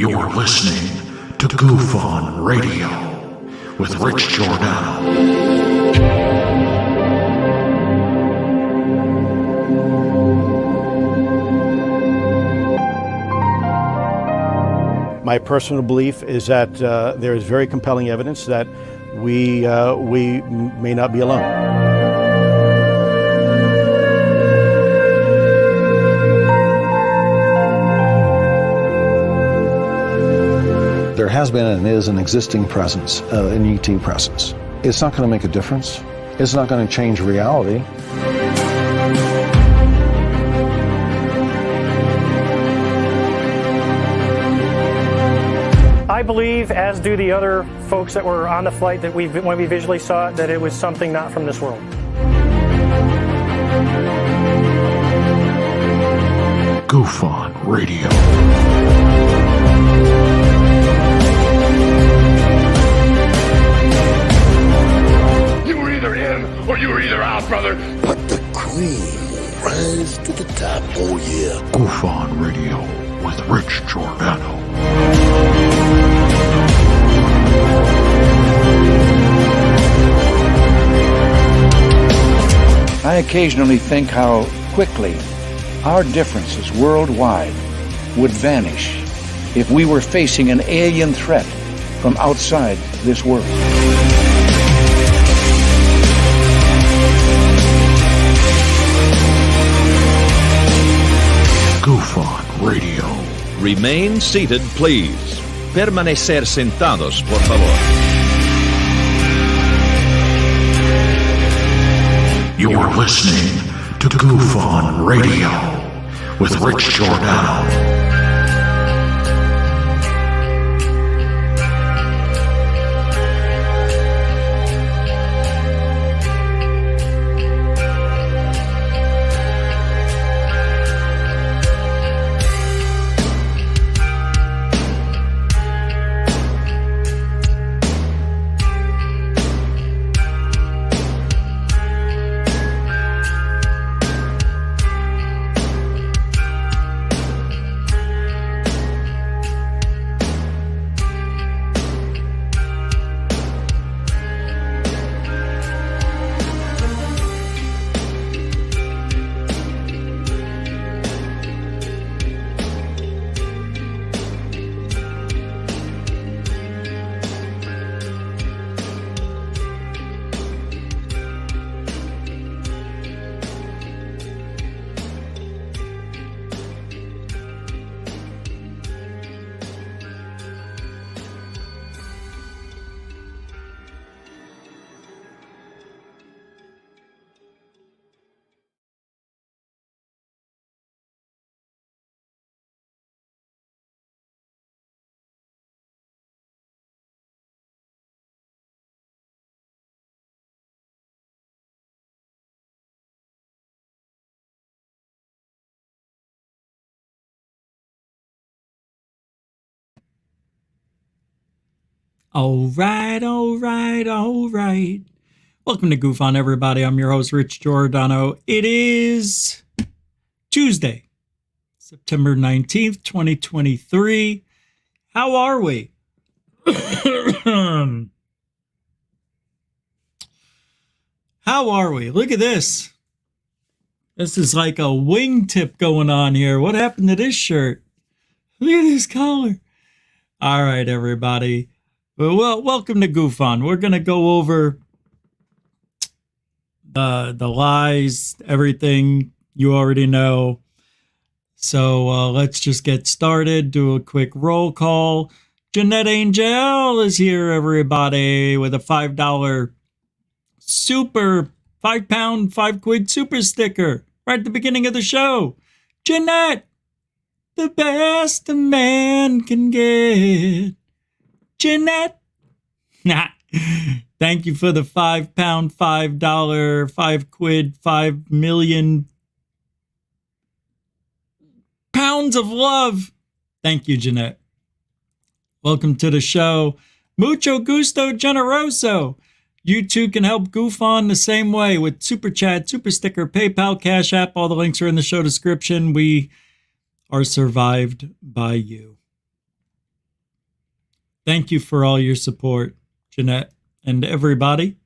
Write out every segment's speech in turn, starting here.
You're listening to Goof On Radio with Rich Giordano. My personal belief is that there is very compelling evidence that we may not be alone. There has been and is an existing presence, an ET presence. It's not going to make a difference. It's not going to change reality. I believe, as do the other folks that were on the flight, that when we visually saw it, that it was something not from this world. Goof On Radio. You were either in or you were either out, brother. But the cream will rise to the top. Oh, yeah. Goof On Radio with Rich Giordano. I occasionally think how quickly our differences worldwide would vanish if we were facing an alien threat from outside this world. Goof On Radio. Remain seated, please. Permanecer sentados, por favor. You're listening to Goof On Radio with Rich Giordano. All right. Welcome to Goof On, everybody. I'm your host, Rich Giordano. It is Tuesday, September 19th, 2023. How are we? How are we? Look at this. This is like a wingtip going on here. What happened to this shirt? Look at this collar. All right, everybody. Well, welcome to Goof On. We're going to go over the lies, everything you already know. So let's just get started. Do a quick roll call. Jeanette Angel is here, everybody, with a $5 super, £5, 5 quid super sticker right at the beginning of the show. Jeanette, the best a man can get. Jeanette. Thank you for the £5, $5, 5 quid, 5 million pounds of love. Thank you, Jeanette. Welcome to the show. Mucho gusto generoso. You too can help Goof On the same way with Super Chat, Super Sticker, PayPal, Cash App. All the links are in the show description. We are survived by you. Thank you for all your support, Jeanette, and everybody.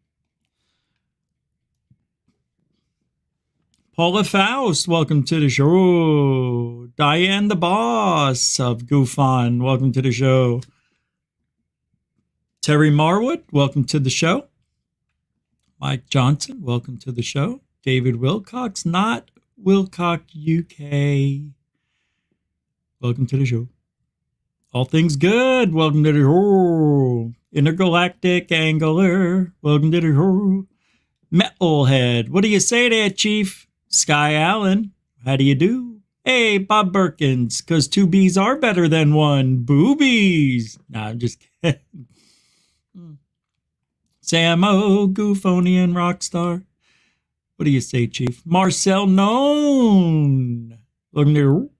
Paula Faust, welcome to the show. Diane the Boss of GoofOn, welcome to the show. Terry Marwood, welcome to the show. Mike Johnson, welcome to the show. David Wilcox, not Wilcox UK. Welcome to the show. All Things Good, welcome to the show. Intergalactic Angler, welcome to the show. Metalhead, what do you say there, Chief? Sky Allen, how do you do? Hey, Bob Perkins, because 2 B's are better than 1. Boobies. Nah, I'm just kidding. Sam O, Goofonian Rockstar. What do you say, Chief? Marcel Known. Welcome to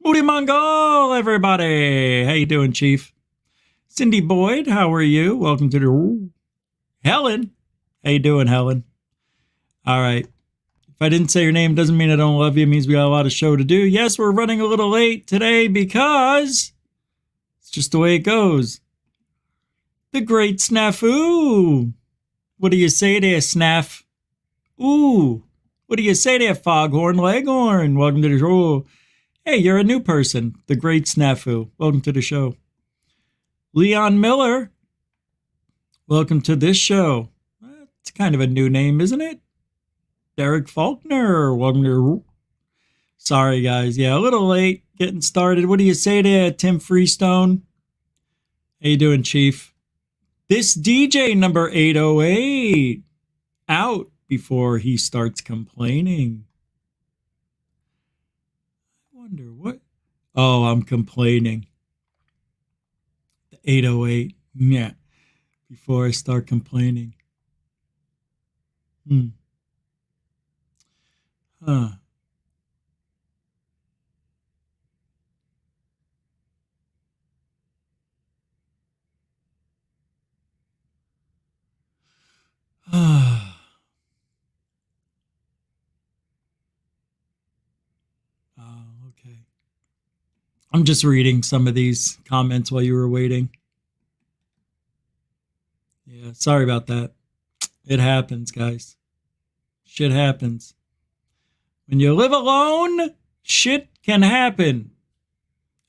Moody Mongol, everybody. How you doing, Chief? Cindy Boyd, how are you? Welcome to the Helen. How you doing, Helen? All right. If I didn't say your name, doesn't mean I don't love you. It means we got a lot of show to do. Yes, we're running a little late today because it's just the way it goes. The Great Snafu. What do you say there, Snaff? Ooh. What do you say there, Foghorn Leghorn? Welcome to the show. Hey, you're a new person. The Great Snafu. Welcome to the show. Leon Miller. Welcome to this show. It's kind of a new name, isn't it? Derek Faulkner, welcome to... Sorry, guys. Yeah, a little late getting started. What do you say there, Tim Freestone? How you doing, Chief? This DJ number 808. Out before he starts complaining. I wonder what... Oh, I'm complaining. The 808. Yeah. Before I start complaining. Huh. Okay. I'm just reading some of these comments while you were waiting. Yeah, sorry about that. It happens, guys. Shit happens. When you live alone, shit can happen.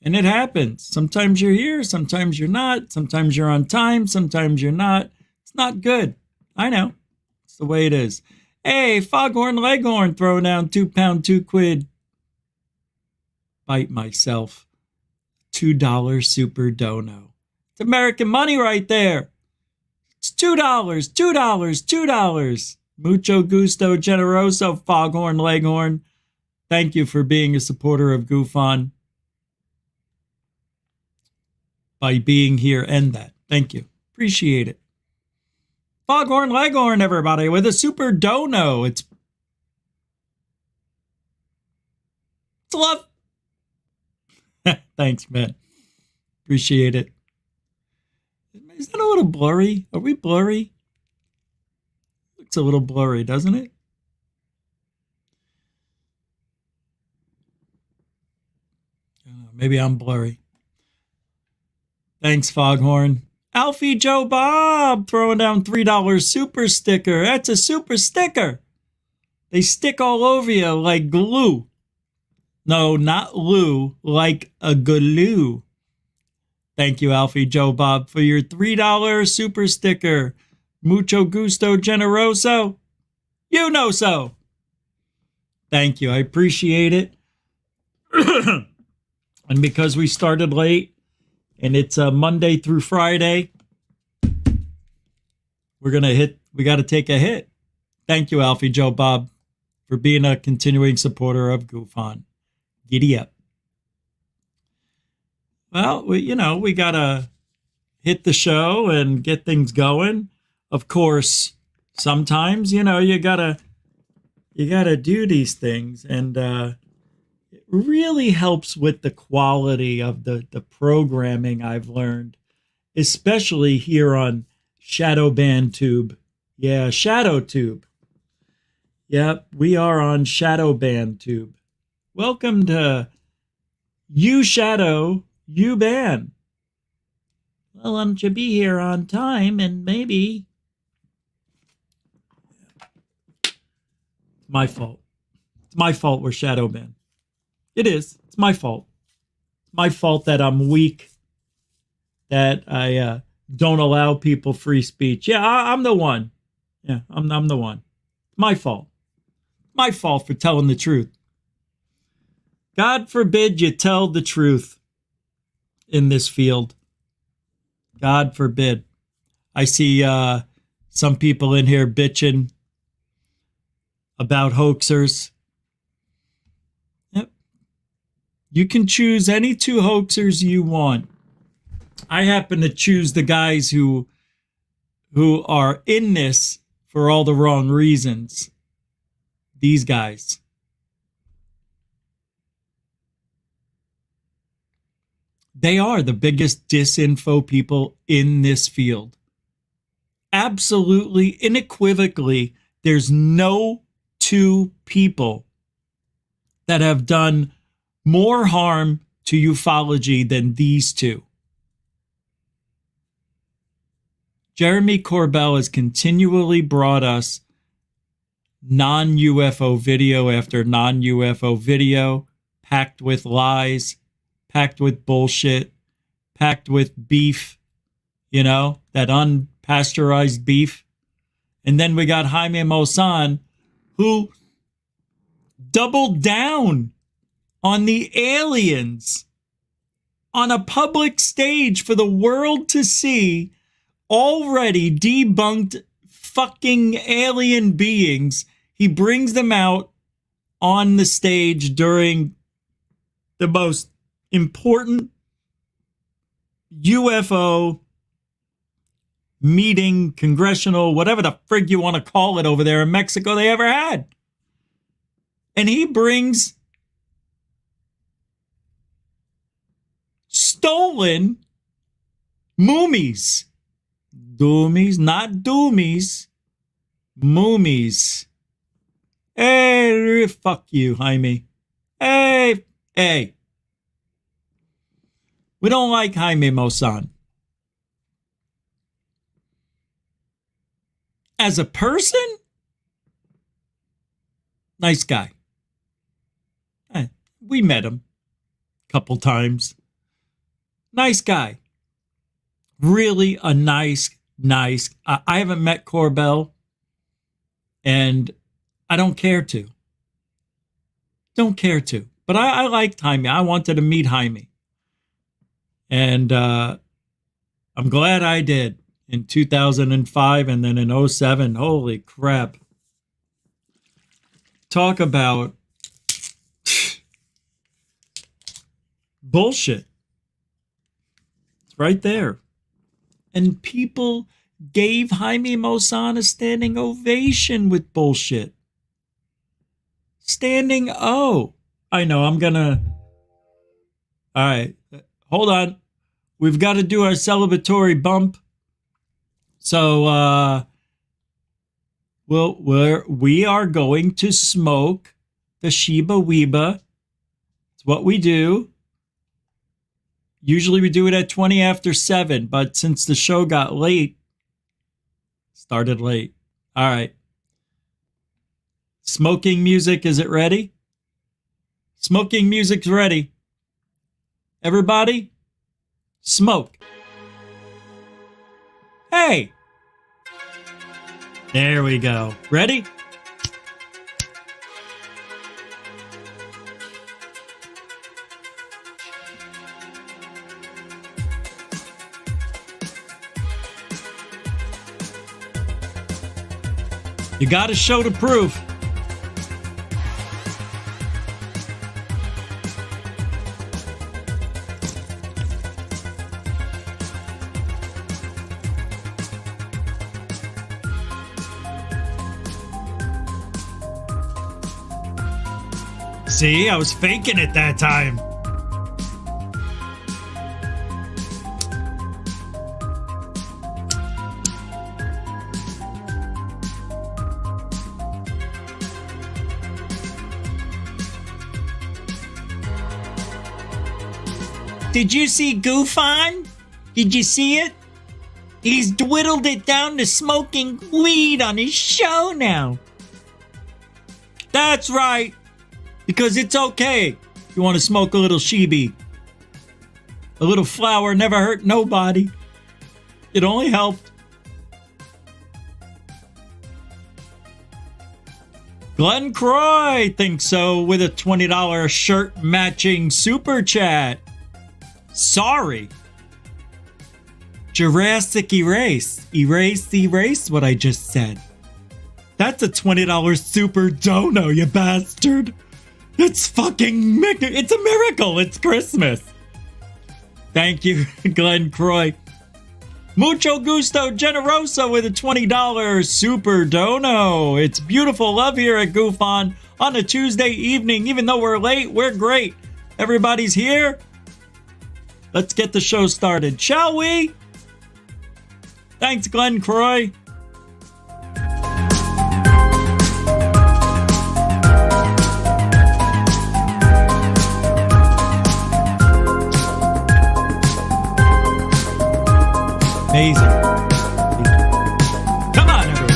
And it happens. Sometimes you're here, sometimes you're not. Sometimes you're on time, sometimes you're not. It's not good. I know. It's the way it is. Hey, Foghorn Leghorn throwing down £2, 2 quid. Bite myself. $2 super dono. It's American money right there. It's $2, $2. Mucho gusto generoso, Foghorn Leghorn. Thank you for being a supporter of GoofOn. By being here and that. Thank you. Appreciate it. Foghorn Leghorn, everybody, with a super dono. It's love. Thanks, man. Appreciate it. Is that a little blurry? Are we blurry? Looks a little blurry, doesn't it? I don't know, maybe I'm blurry. Thanks, Foghorn. Alfie Joe Bob throwing down $3 super sticker. That's a super sticker. They stick all over you like glue. No, not glue, like a glue. Thank you, Alfie Joe Bob, for your $3 super sticker. Mucho gusto generoso. You know so. Thank you. I appreciate it. And because we started late and it's Monday through Friday, we got to take a hit. Thank you, Alfie Joe Bob, for being a continuing supporter of GoofOn. Giddy up. Well, we got to hit the show and get things going. Of course, sometimes, you gotta do these things, and it really helps with the quality of the programming I've learned, especially here on Shadowban Tube. Yeah, ShadowTube. Yep, we are on Shadowban Tube. Welcome to You Shadow, You Ban. well, why don't you be here on time and maybe... My fault. It's my fault we're shadow banned. It is. It's my fault. It's my fault that I'm weak, that I don't allow people free speech. Yeah, I'm the one. Yeah, I'm the one. My fault. My fault for telling the truth. God forbid you tell the truth in this field. God forbid. I see some people in here bitching about hoaxers. Yep. You can choose any two hoaxers you want. I happen to choose the guys who are in this for all the wrong reasons. These guys. They are the biggest disinfo people in this field. Absolutely, unequivocally, there's no two people that have done more harm to ufology than these two. Jeremy Corbell has continually brought us non-UFO video after non-UFO video, packed with lies, packed with bullshit, packed with beef, you know, that unpasteurized beef. And then we got Jaime Maussan, who doubled down on the aliens on a public stage for the world to see, already debunked fucking alien beings. He brings them out on the stage during the most important UFO meeting, congressional, whatever the frig you want to call it over there in Mexico they ever had. And he brings stolen moomies. Doomies, not doomies. Moomies. Hey, fuck you, Jaime. Hey. We don't like Jaime Maussan. As a person, nice guy. We met him a couple times. Nice guy. Really a nice. I haven't met Corbell, and I don't care to. But I liked Jaime. I wanted to meet Jaime. And I'm glad I did in 2005 and then in 07. Holy crap. Talk about bullshit. It's right there. And people gave Jaime Maussan a standing ovation with bullshit. Standing O. I know, I'm gonna... All right, hold on. We've got to do our celebratory bump. So, we are going to smoke the Sheba Weeba. It's what we do. Usually we do it at 20 after 7, but since the show got late, started late. All right. Smoking music, is it ready? Smoking music's ready. Everybody, smoke. Hey. There we go. Ready? You got to show the proof. See, I was faking it that time. Did you see Goof on? Did you see it? He's dwindled it down to smoking weed on his show now. That's right. Because it's okay if you want to smoke a little sheebie. A little flower never hurt nobody. It only helped. Glenn Croy thinks so with a $20 shirt matching super chat. Sorry. Jurassic Erase. Erase what I just said. That's a $20 super dono, you bastard. It's it's a miracle. It's Christmas. Thank you, Glenn Croy. Mucho gusto generoso with a $20 super dono. It's beautiful love here at Goof On a Tuesday evening. Even though we're late, we're great. Everybody's here. Let's get the show started, shall we? Thanks, Glenn Croy. Amazing. Come on, everyone.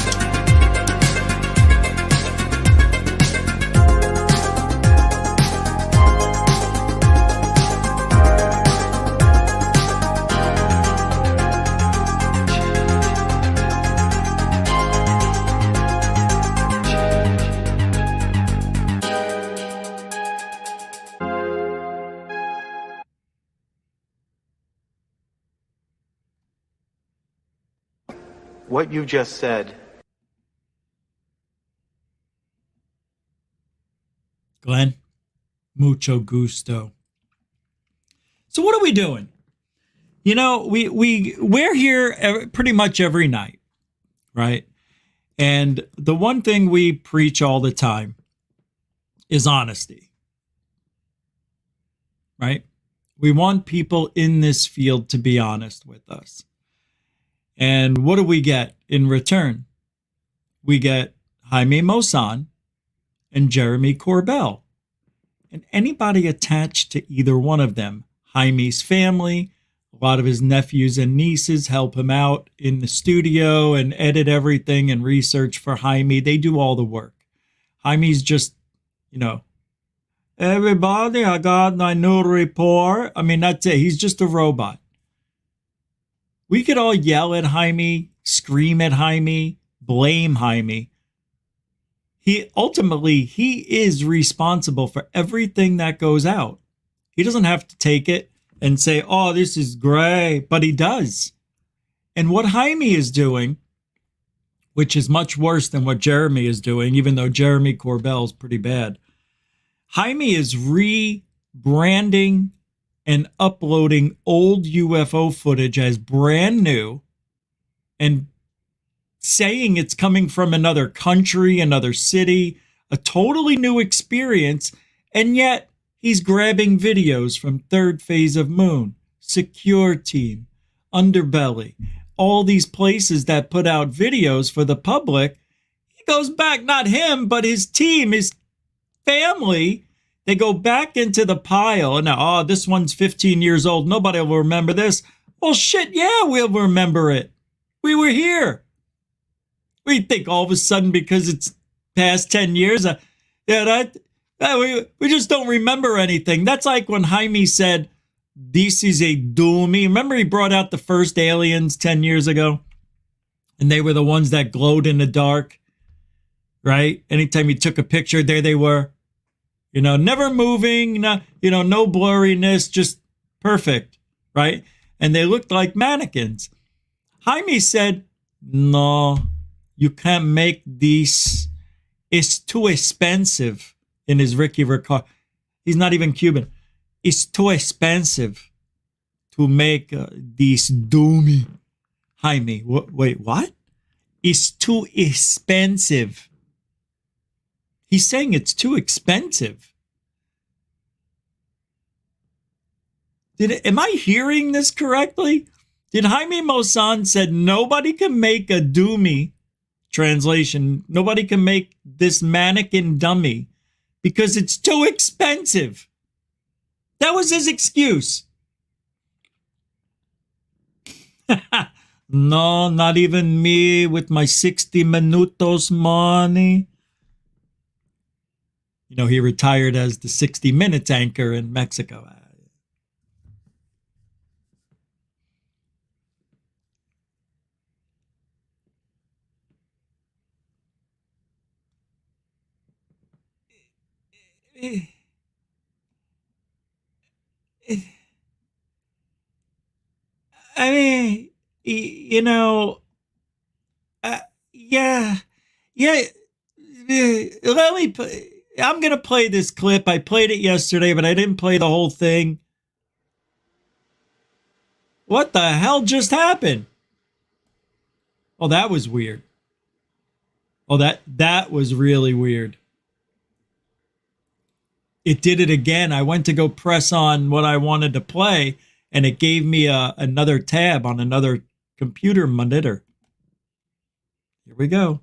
What you just said. Glenn, mucho gusto. So what are we doing? You know, we're here pretty much every night, right? And the one thing we preach all the time is honesty, right? We want people in this field to be honest with us. And what do we get in return? We get Jaime Maussan and Jeremy Corbell. And anybody attached to either one of them, Jaime's family, a lot of his nephews and nieces help him out in the studio and edit everything and research for Jaime. They do all the work. Jaime's just, everybody, I got my new report. I mean, that's it. He's just a robot. We could all yell at Jaime, scream at Jaime, blame Jaime. He is responsible for everything that goes out. He doesn't have to take it and say, oh, this is great, but he does. And what Jaime is doing, which is much worse than what Jeremy is doing, even though Jeremy Corbell is pretty bad, Jaime is rebranding and uploading old UFO footage as brand new and saying it's coming from another country, another city, a totally new experience, and yet he's grabbing videos from Third Phase of Moon, Secure Team, Underbelly, all these places that put out videos for the public. He goes back, not him, but his team, his family. They go back into the pile. And now, oh, this one's 15 years old. Nobody will remember this. Well, shit, yeah, we'll remember it. We were here. We think all of a sudden because it's past 10 years, we just don't remember anything. That's like when Jaime said, this is a doomy. Remember he brought out the first aliens 10 years ago? And they were the ones that glowed in the dark, right? Anytime he took a picture, there they were. Never moving, no blurriness, just perfect, right? And they looked like mannequins. Jaime said, no, you can't make these. It's too expensive in his Ricky Ricard. He's not even Cuban. It's too expensive to make these doomy. Jaime, wait, what? It's too expensive. He's saying it's too expensive. Am I hearing this correctly? Did Jaime Maussan said nobody can make a doomy translation? Nobody can make this mannequin dummy because it's too expensive. That was his excuse. No, not even me with my 60 minutos money. You know, he retired as the 60 Minutes anchor in Mexico. I mean, you know, yeah, yeah. Let me. I'm gonna play this clip. I played it yesterday, but I didn't play the whole thing. What the hell just happened? Oh, that was weird. Oh, that was really weird. It did it again. I went to go press on what I wanted to play, and it gave me another tab on another computer monitor. Here we go.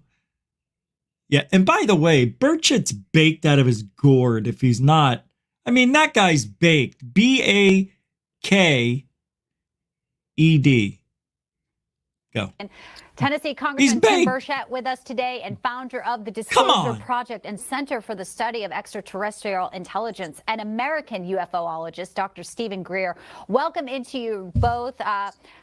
Yeah, and by the way, Burchett's baked out of his gourd if he's not. I mean, that guy's baked. Baked. Go. Tennessee Congressman Tim Burchett with us today, and founder of the Disclosure Project and Center for the Study of Extraterrestrial Intelligence, and American UFOologist, Dr. Stephen Greer. Welcome into you both.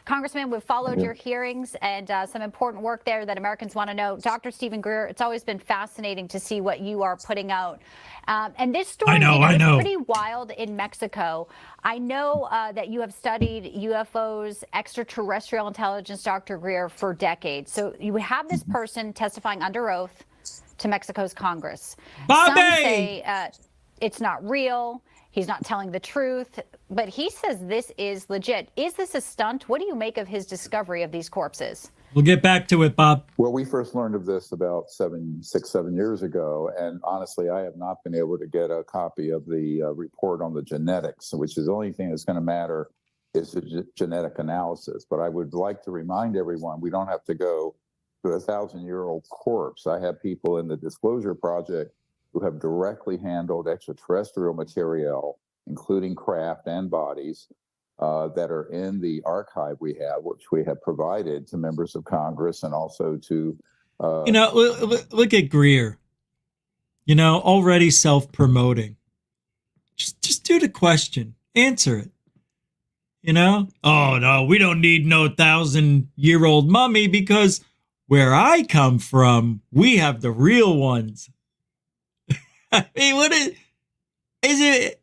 Congressman, we've followed your hearings and some important work there that Americans want to know. Dr. Stephen Greer, it's always been fascinating to see what you are putting out. And this story is pretty wild in Mexico. I know that you have studied UFOs, extraterrestrial intelligence, Dr. Greer, for decades. So you have this person testifying under oath to Mexico's Congress. Some say it's not real. He's not telling the truth. But he says this is legit. Is this a stunt? What do you make of his discovery of these corpses? We'll get back to it, Bob. Well, we first learned of this about 7 years ago, and honestly, I have not been able to get a copy of the report on the genetics, which is the only thing that's going to matter is the genetic analysis. But I would like to remind everyone, we don't have to go to a 1,000-year-old corpse. I have people in the Disclosure Project who have directly handled extraterrestrial material, including craft and bodies, that are in the archive we have, which we have provided to members of Congress and also to... look at Greer, already self-promoting. Just do the question. Answer it. Oh, no, we don't need no 1,000-year-old mummy because where I come from, we have the real ones. I mean, what is it?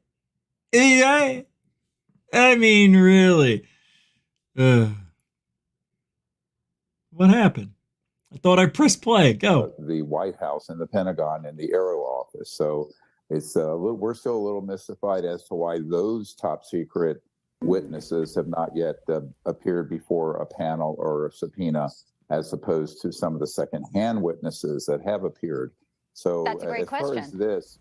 I mean, really. What happened? I thought I pressed play. Go. The White House and the Pentagon and the Aero Office. So it's we're still a little mystified as to why those top secret witnesses have not yet appeared before a panel or a subpoena, as opposed to some of the secondhand witnesses that have appeared. So that's a great question. Far as this,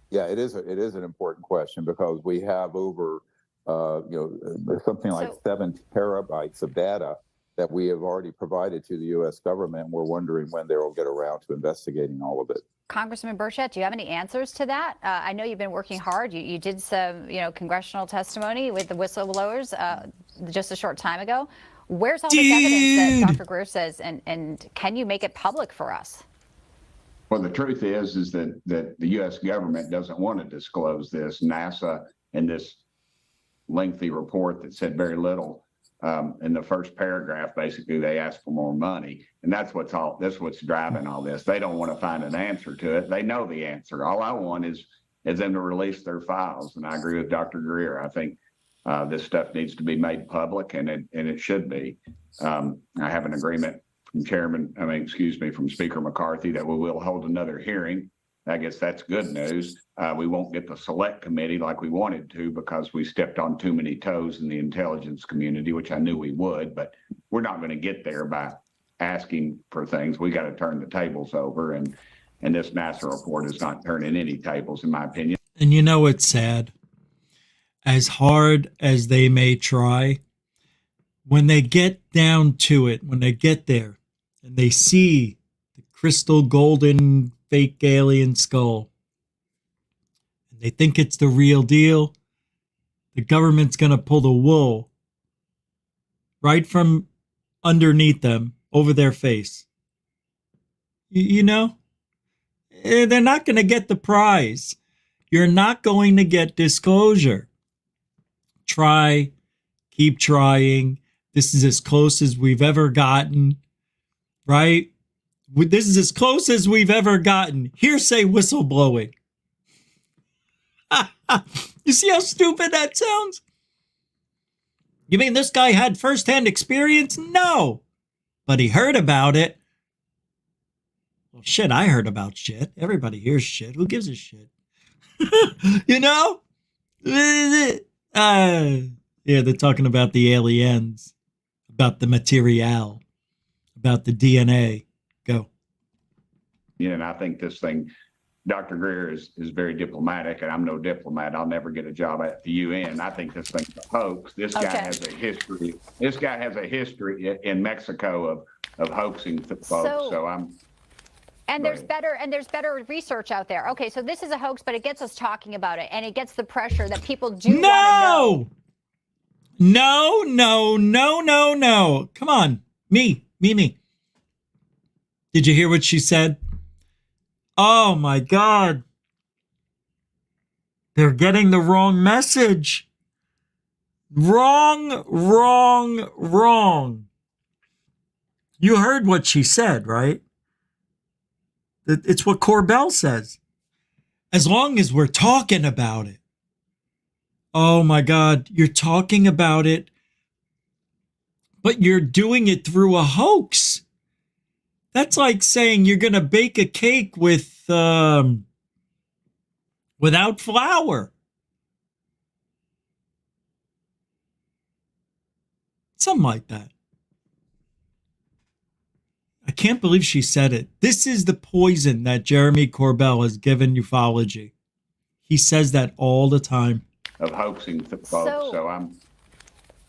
yeah, it is an important question because we have over something like 7 terabytes of data that we have already provided to the U.S. government. We're wondering when they will get around to investigating all of it. Congressman Burchett, do you have any answers to that? I know you've been working hard. You did some, congressional testimony with the whistleblowers just a short time ago. Where's all this evidence that Dr. Greer says, and can you make it public for us? Well, the truth is that the U.S. government doesn't want to disclose this. NASA, in this lengthy report that said very little, in the first paragraph, basically they asked for more money, and that's what's driving all this. They don't want to find an answer to it. They know the answer. All I want is them to release their files, and I agree with Dr. Greer. I think this stuff needs to be made public, and it should be. I have an agreement from Speaker McCarthy that we will hold another hearing. I guess that's good news. We won't get the select committee like we wanted to because we stepped on too many toes in the intelligence community, which I knew we would, but we're not going to get there by asking for things. We got to turn the tables over, and this NASA report is not turning any tables, in my opinion. And it's sad. As hard as they may try, when they get down to it, when they get there, and they see the crystal golden fake alien skull, and they think it's the real deal, the government's going to pull the wool right from underneath them over their face. You know, they're not going to get the prize. You're not going to get disclosure. Try, keep trying. This is as close as we've ever gotten, right? This is as close as we've ever gotten. Hearsay whistleblowing. You see how stupid that sounds? You mean this guy had firsthand experience? No. But he heard about it. Well, shit, I heard about shit. Everybody hears shit. Who gives a shit? You know? Yeah, they're talking about the aliens, about the material, about the DNA. Go. Yeah, and I think this thing, Dr. Greer is very diplomatic, and I'm no diplomat. I'll never get a job at the UN. I think this thing's a hoax. This guy has a history. This guy has a history in Mexico of hoaxing folks. So I'm. And there's better research out there. Okay, so this is a hoax, but it gets us talking about it, and it gets the pressure that people do want to know. No. Come on. Me. Did you hear what she said? Oh my God. They're getting the wrong message. Wrong. You heard what she said, right? It's what Corbell says. As long as we're talking about it. Oh my God, you're talking about it, but you're doing it through a hoax. That's like saying you're going to bake a cake with without flour. Something like that. I can't believe she said it. This is the poison that Jeremy Corbell has given ufology. He says that all the time. Of hoaxing folks. So I'm.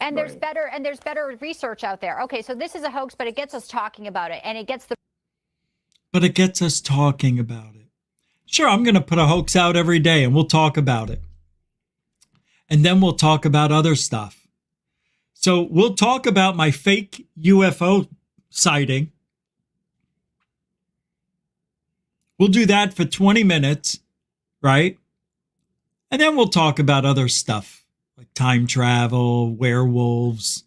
And there's better research out there. Okay, so this is a hoax, but it gets us talking about it, and it gets the. But it gets us talking about it. Sure, I'm going to put a hoax out every day, and we'll talk about it. And then we'll talk about other stuff. So we'll talk about my fake UFO sighting. We'll do that for 20 minutes, right? And then we'll talk about other stuff like time travel, werewolves,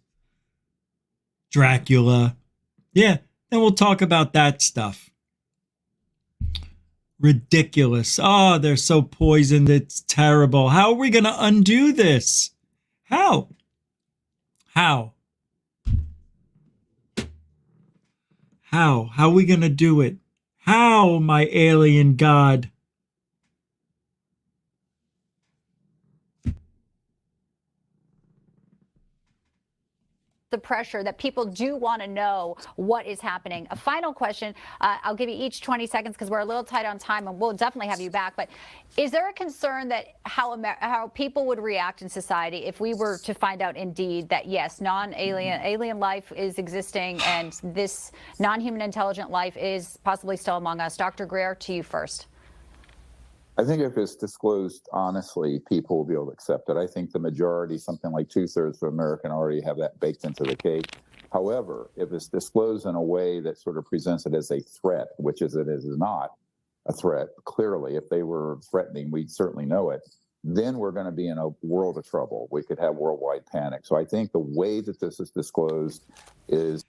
Dracula. Yeah, then we'll talk about that stuff. Ridiculous. Oh, they're so poisoned. It's terrible. How are we going to undo this? How? How are we going to do it? How, my alien God? The pressure that people do want to know what is happening. A final question. I'll give you each 20 seconds because we're a little tight on time, and we'll definitely have you back. But is there a concern that how people would react in society if we were to find out indeed that yes, alien life is existing and this non-human intelligent life is possibly still among us? Dr. Greer, to you first. I think if it's disclosed honestly, people will be able to accept it. I think the majority, something like 2/3 of American, already have that baked into the cake. However, if it's disclosed in a way that sort of presents it as a threat, which is it is not a threat, clearly, if they were threatening, we'd certainly know it, then we're going to be in a world of trouble. We could have worldwide panic. So I think the way that this is disclosed is...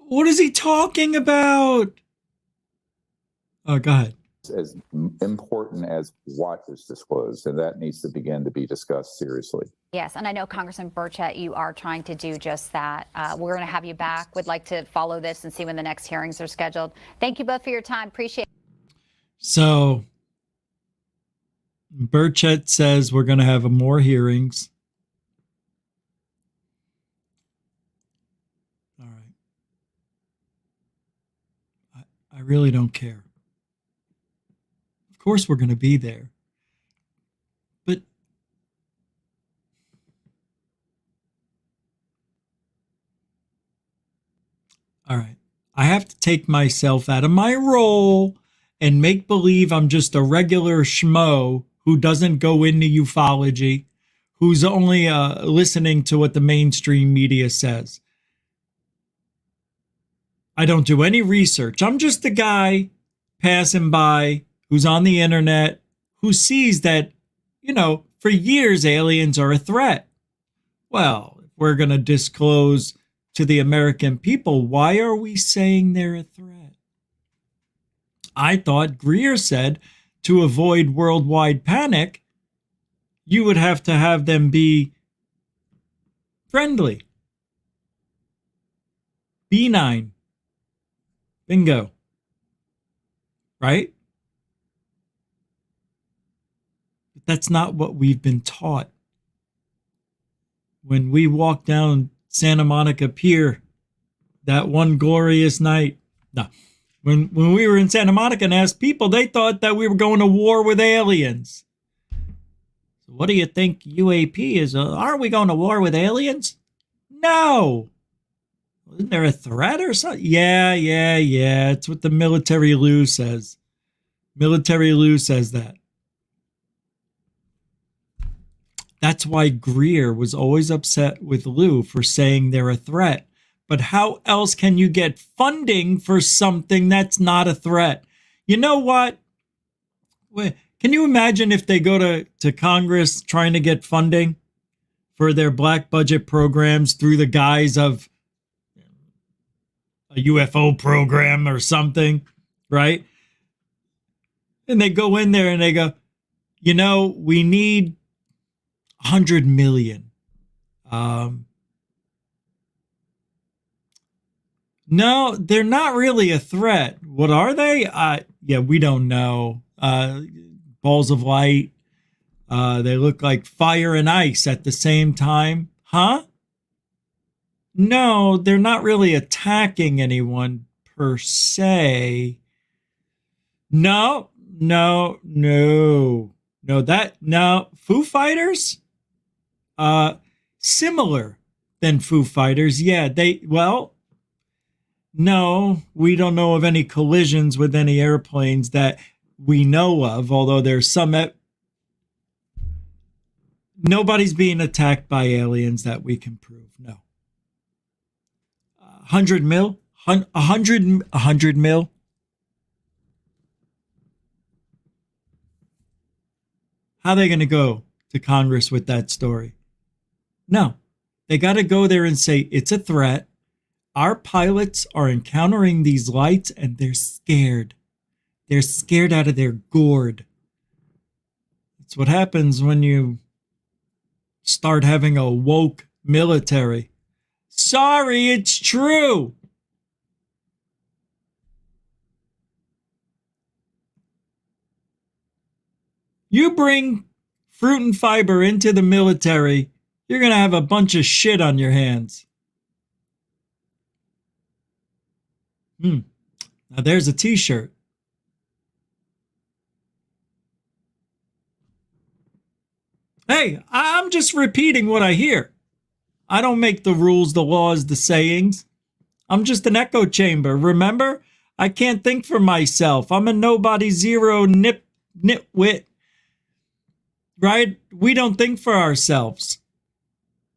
What is he talking about? Oh, go ahead. As important as what is disclosed, and that needs to begin to be discussed seriously. Yes, and I know, Congressman Burchett, you are trying to do just that. We're going to have you back. Would like to follow this and see when the next hearings are scheduled. Thank you both for your time. Appreciate it. So, Burchett says we're going to have more hearings. All right. I really don't care. Of course we're going to be there. But all right. I have to take myself out of my role and make believe I'm just a regular schmo who doesn't go into ufology, who's only listening to what the mainstream media says. I don't do any research. I'm just a guy passing by who's on the internet, who sees that, for years aliens are a threat. Well, if we're going to disclose to the American people, why are we saying they're a threat? I thought Greer said to avoid worldwide panic, you would have to have them be friendly, benign, bingo, right? But that's not what we've been taught. When we walked down Santa Monica Pier that one glorious night, when we were in Santa Monica and asked people, they thought that we were going to war with aliens. So what do you think UAP is? Aren't we going to war with aliens? No. Isn't there a threat or something? Yeah. It's what the Military Lou says. Military Lou says that. That's why Greer was always upset with Lou for saying they're a threat. But how else can you get funding for something that's not a threat? You know what? Can you imagine if they go to Congress trying to get funding for their black budget programs through the guise of a UFO program or something, right? And they go in there and they go, we need 100 million. No, they're not really a threat. What are they? We don't know. Balls of light. They look like fire and ice at the same time. Huh? No, they're not really attacking anyone per se. No. Foo Fighters? Similar than Foo Fighters. Yeah, no, we don't know of any collisions with any airplanes that we know of, although there's some. Nobody's being attacked by aliens that we can prove. No. 100 mil? 100 mil? How are they going to go to Congress with that story? No. They got to go there and say, it's a threat. Our pilots are encountering these lights and they're scared. They're scared out of their gourd. It's what happens when you start having a woke military. Sorry, it's true. You bring fruit and fiber into the military, you're going to have a bunch of shit on your hands. Now there's a t-shirt. Hey, I'm just repeating what I hear. I don't make the rules, the laws, the sayings. I'm just an echo chamber. Remember? I can't think for myself. I'm a nobody, zero, nitwit. Right? We don't think for ourselves.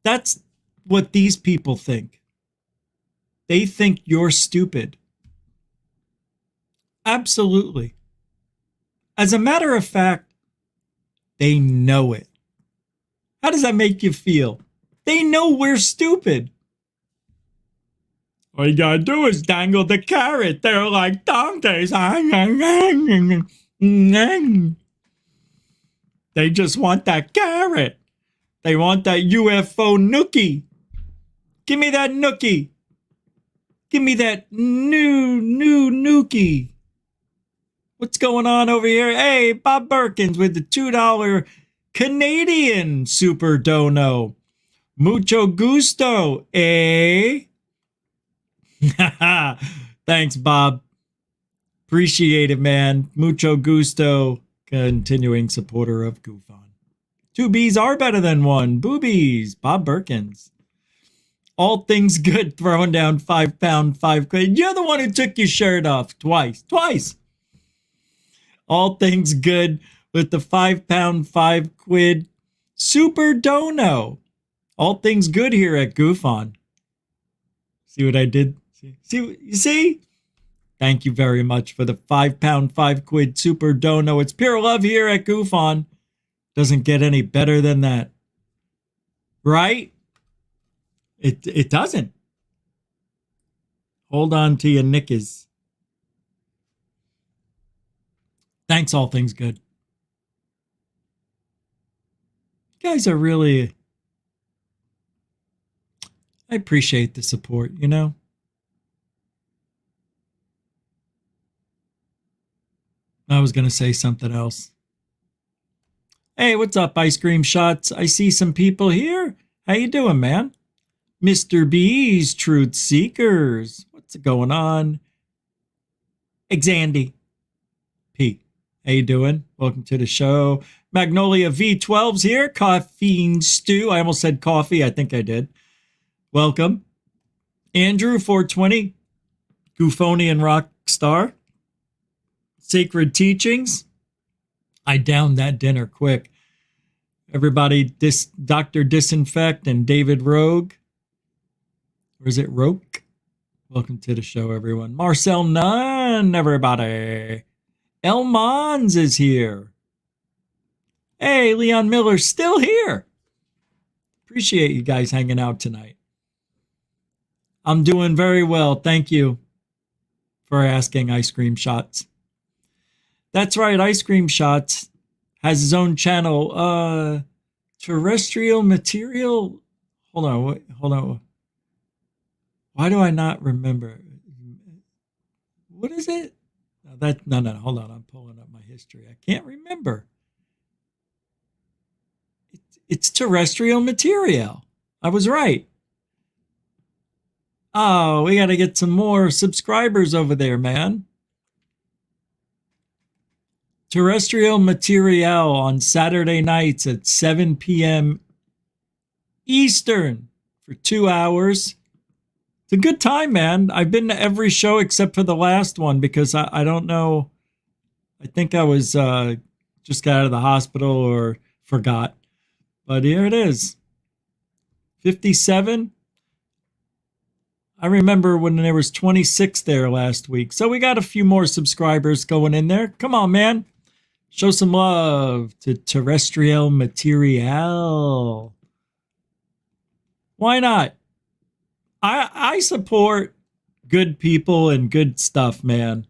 That's what these people think. They think you're stupid. Absolutely. As a matter of fact, they know it. How does that make you feel? They know we're stupid. All you gotta do is dangle the carrot. They're like donkeys. They just want that carrot. They want that UFO nookie. Give me that nookie. Give me that new nookie. What's going on over here? Hey, Bob Perkins with the $2 Canadian Super Dono. Mucho gusto, eh? Thanks, Bob. Appreciate it, man. Mucho gusto. Continuing supporter of Goof On. 2 B's are better than 1. Boobies. Bob Perkins. All things good. Throwing down £5, 5 quid. You're the one who took your shirt off twice. All things good with the £5, 5 quid Super Dono. All things good here at Goof On. See what I did See, you see? Thank you very much for the £5, 5 quid super dono. It's pure love here at Goof On. Doesn't get any better than that. Right? It doesn't. Hold on to your knickers. Thanks, all things good. You guys are really... I appreciate the support, you know? I was going to say something else. Hey, what's up, Ice Cream Shots? I see some people here. How you doing, man? Mr. B's Truth Seekers. What's going on? Exandy. P. How you doing? Welcome to the show. Magnolia V12's here. Caffeine Stew. I almost said coffee. I think I did. Welcome. Andrew 420. Goofonian Rockstar. Sacred Teachings. I downed that dinner quick. Everybody, Dr. Disinfect and David Rogue. Or is it Roke? Welcome to the show, everyone. Marcel Nunn, everybody. El Mons is here. Hey, Leon Miller's still here. Appreciate you guys hanging out tonight. I'm doing very well. Thank you for asking, Ice Cream Shots. That's right, Ice Cream Shots has his own channel. Terrestrial Material. Hold on. Why do I not remember? What is it? No, hold on. I'm pulling up my history. I can't remember. It's Terrestrial Material. I was right. Oh, we got to get some more subscribers over there, man. Terrestrial Material on Saturday nights at 7 p.m. Eastern for 2 hours. It's a good time, man. I've been to every show except for the last one because I don't know. I think I was just got out of the hospital or forgot. But here it is. 57. I remember when there was 26 there last week. So we got a few more subscribers going in there. Come on, man. Show some love to Terrestrial Material. Why not? I support good people and good stuff, man.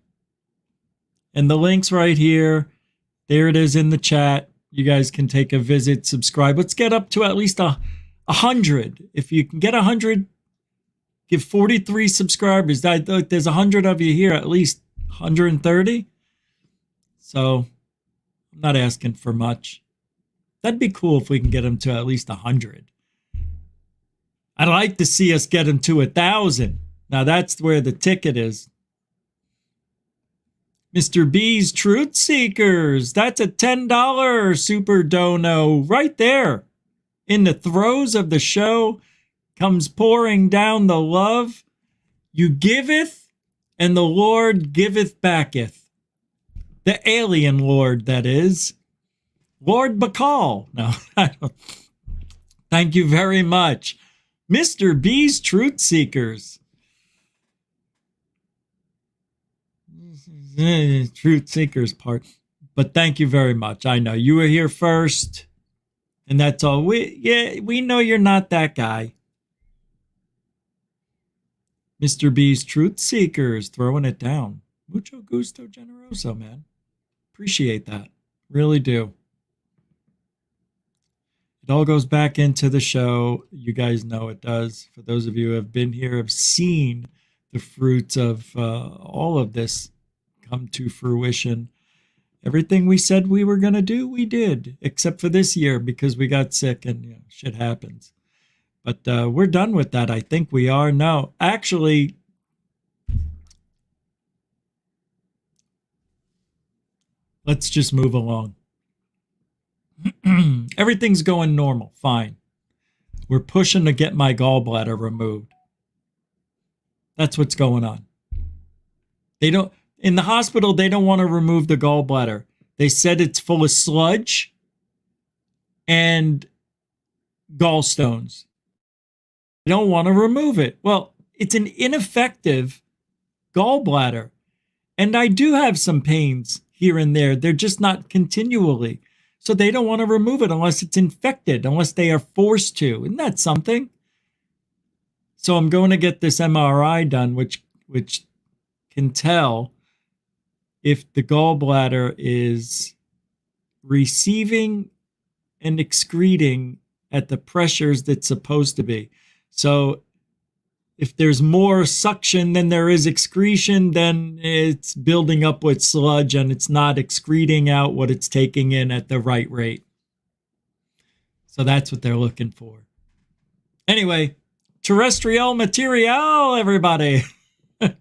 And the link's right here. There it is in the chat. You guys can take a visit, subscribe. Let's get up to at least 100. If you can get 100, give 43 subscribers. There's 100 of you here, at least 130. So I'm not asking for much. That'd be cool if we can get them to at least 100. I'd like to see us get them to 1,000. Now that's where the ticket is. Mr. B's Truth Seekers. That's a $10 super dono right there. In the throes of the show comes pouring down the love. You giveth, and the Lord giveth backeth. The alien Lord, that is. Lord Bacall. No, I don't. Thank you very much. Mr. B's Truth Seekers. Truth Seekers part. But thank you very much. I know you were here first. And that's all. We know you're not that guy. Mr. B's Truth Seekers, throwing it down. Mucho gusto generoso, man. Appreciate that. Really do. It all goes back into the show. You guys know it does. For those of you who have been here, have seen the fruits of all of this come to fruition. Everything we said we were going to do, we did, except for this year because we got sick and shit happens. But we're done with that. I think we are. No, actually, let's just move along. Everything's going normal. Fine. We're pushing to get my gallbladder removed. That's what's going on. In the hospital, they don't want to remove the gallbladder. They said it's full of sludge and gallstones. They don't want to remove it. Well, it's an ineffective gallbladder. And I do have some pains here and there. They're just not continually. So they don't want to remove it unless it's infected, unless they are forced to. Isn't that something? So I'm going to get this MRI done, which can tell if the gallbladder is receiving and excreting at the pressures that's supposed to be. So if there's more suction than there is excretion, then it's building up with sludge and it's not excreting out what it's taking in at the right rate. So that's what they're looking for. Anyway, terrestrial material, everybody. I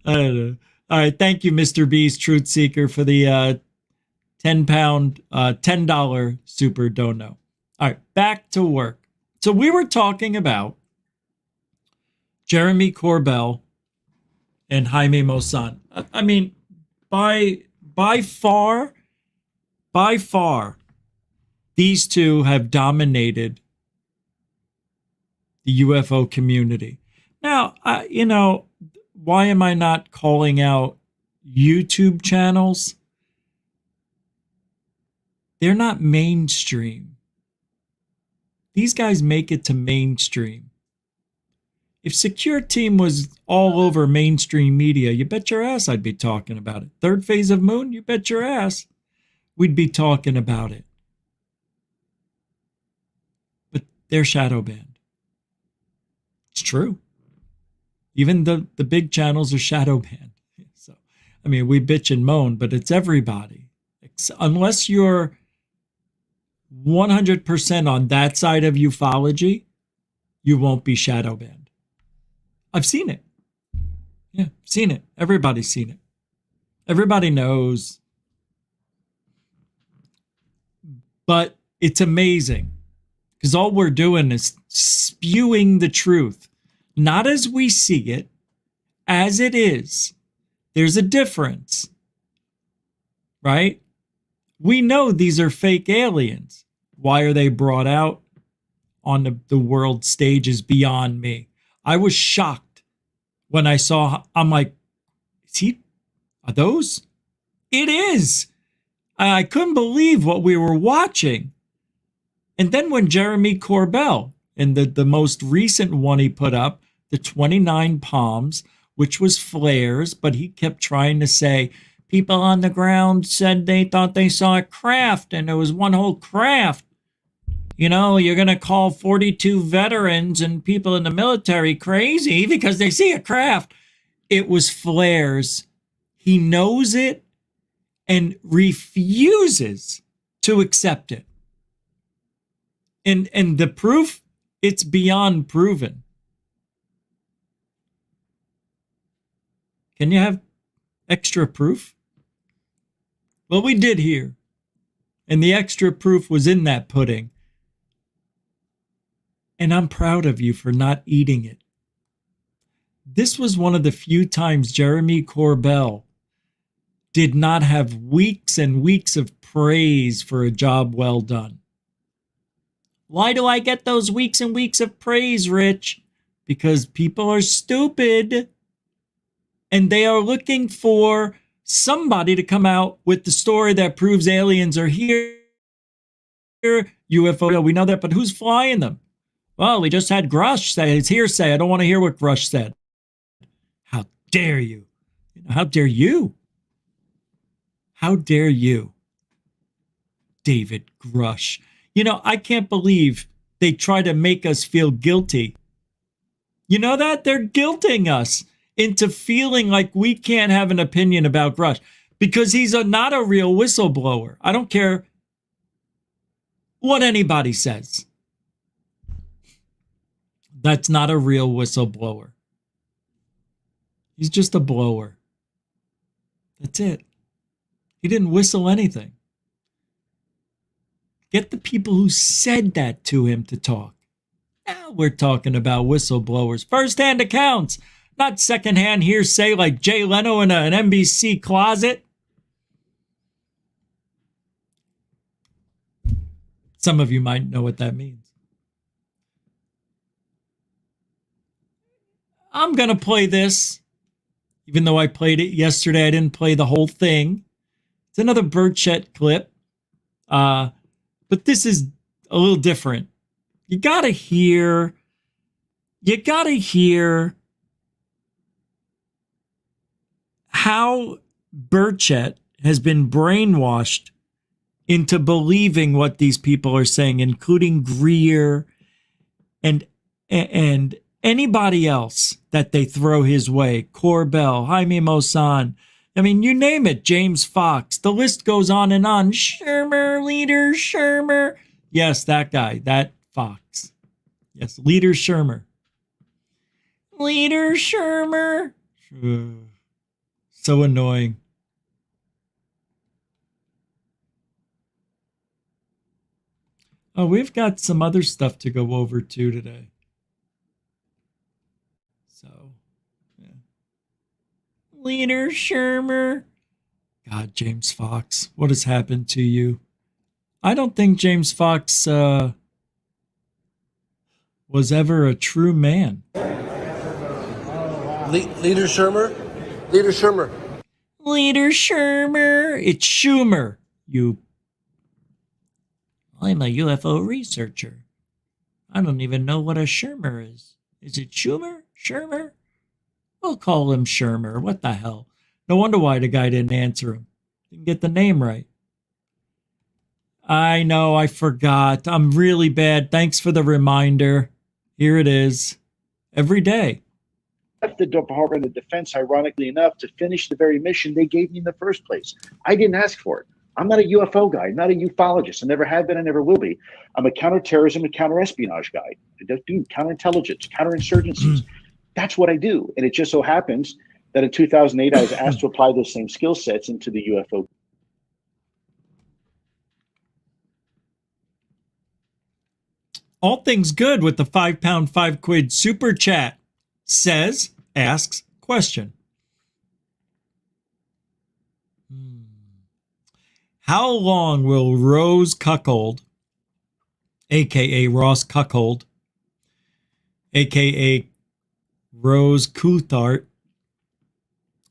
don't know. All right, thank you, Mr. B's Truth Seeker, for the $10 super dono. All right, back to work. So we were talking about Jeremy Corbell and Jaime Maussan. I mean, by far, these two have dominated the UFO community. Now, why am I not calling out YouTube channels? They're not mainstream. These guys make it to mainstream. If Secure Team was all over mainstream media, you bet your ass I'd be talking about it. Third Phase of Moon, you bet your ass we'd be talking about it. But they're shadow banned. It's true. Even the big channels are shadow banned. So, I mean, we bitch and moan, but it's everybody. Unless you're 100% on that side of ufology, you won't be shadow banned. I've seen it. Yeah, seen it. Everybody's seen it. Everybody knows. But it's amazing because all we're doing is spewing the truth, not as we see it, as it is. There's a difference, right? We know these are fake aliens. Why are they brought out on the world stage is beyond me. I was shocked when I saw, I'm like, are those? It is. I couldn't believe what we were watching. And then when Jeremy Corbell, and the most recent one he put up, the 29 palms, which was flares, but he kept trying to say, people on the ground said they thought they saw a craft, and it was one whole craft. You know, you're going to call 42 veterans and people in the military crazy because they see a craft. It was flares. He knows it and refuses to accept it. And the proof, it's beyond proven. Can you have extra proof? Well, we did here. And the extra proof was in that pudding. And I'm proud of you for not eating it. This was one of the few times Jeremy Corbell did not have weeks and weeks of praise for a job well done. Why do I get those weeks and weeks of praise, Rich? Because people are stupid. And they are looking for somebody to come out with the story that proves aliens are here. UFO, we know that, but who's flying them? Well, we just had Grush say it's hearsay. I don't want to hear what Grush said. How dare you? How dare you? How dare you, David Grush? You know, I can't believe they try to make us feel guilty. You know that? They're guilting us into feeling like we can't have an opinion about Grush because he's not a real whistleblower. I don't care what anybody says. That's not a real whistleblower. He's just a blower. That's it. He didn't whistle anything. Get the people who said that to him to talk. Now we're talking about whistleblowers. First-hand accounts, not second-hand hearsay like Jay Leno in an NBC closet. Some of you might know what that means. I'm going to play this. Even though I played it yesterday, I didn't play the whole thing. It's another Burchett clip. But this is a little different. You gotta hear how Burchett has been brainwashed into believing what these people are saying, including Greer and anybody else that they throw his way. Corbell, Jaime Maussan. I mean, you name it. James Fox. The list goes on and on. Shermer, Leader Shermer. Yes, that guy. That Fox. Yes, Leader Shermer. Leader Shermer. So annoying. Oh, we've got some other stuff to go over too today. So, yeah. Leader Shermer. God, James Fox, what has happened to you? I don't think James Fox was ever a true man. Leader Shermer? Leader Shermer. Leader Shermer. It's Schumer. I'm a UFO researcher. I don't even know what a Shermer is. Is it Schumer? Shermer? We'll call him Shermer. What the hell? No wonder why the guy didn't answer him. Didn't get the name right. I know, I forgot. I'm really bad. Thanks for the reminder. Here it is. Every day. Left the Department of Defense, ironically enough, to finish the very mission they gave me in the first place. I didn't ask for it. I'm not a UFO guy, not a ufologist. I never have been, I never will be. I'm a counterterrorism and counterespionage guy. I do counterintelligence, counterinsurgencies. That's what I do. And it just so happens that in 2008, I was asked to apply those same skill sets into the UFO. All things good with the £5, 5 quid super chat. Says, asks, question. How long will Rose Cuckold, a.k.a. Ross Cuckold, a.k.a. Rose Coulthart,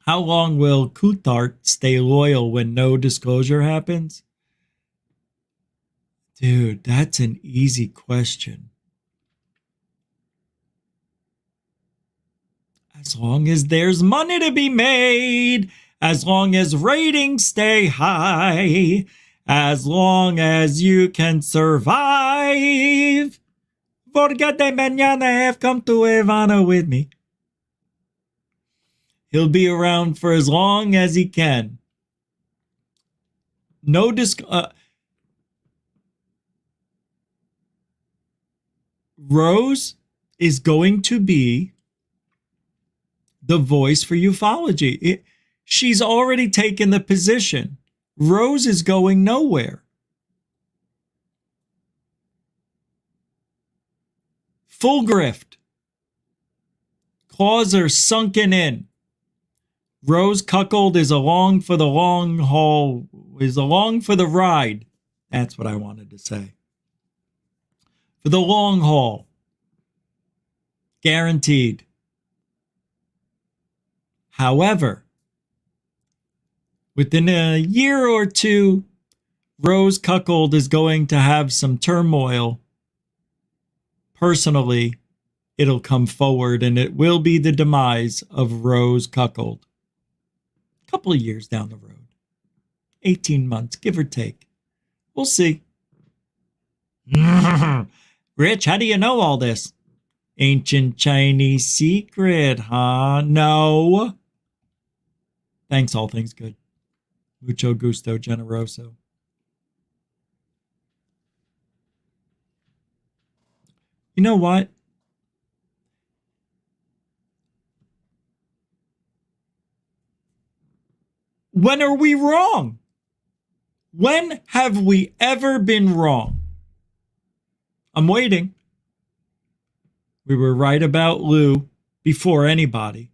how long will Coulthart stay loyal when no disclosure happens? Dude, that's an easy question. As long as there's money to be made, as long as ratings stay high, as long as you can survive. Porque de mañana have come to Havana with me. He'll be around for as long as he can. No Rose is going to be the voice for ufology. She's already taken the position. Rose is going nowhere. Full grift. Claws are sunken in. Rose Cuckold is along for the long haul, is along for the ride. That's what I wanted to say. For the long haul. Guaranteed. However, within a year or two, Rose Cuckold is going to have some turmoil. Personally, it'll come forward and it will be the demise of Rose Cuckold. A couple of years down the road. 18 months, give or take. We'll see. Rich, how do you know all this? Ancient Chinese secret, huh? No. Thanks, all things good. Mucho gusto, generoso. You know what? When are we wrong? When have we ever been wrong? I'm waiting. We were right about Lou before anybody.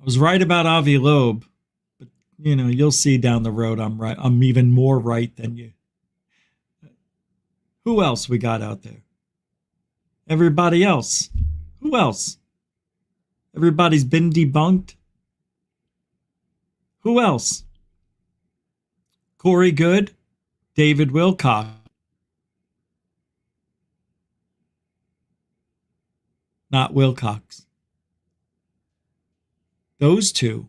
I was right about Avi Loeb, but you know, you'll see down the road I'm right. I'm even more right than you. Who else we got out there? Everybody else. Who else? Everybody's been debunked. Who else? Corey Good, David Wilcock. Not Wilcox. Those two,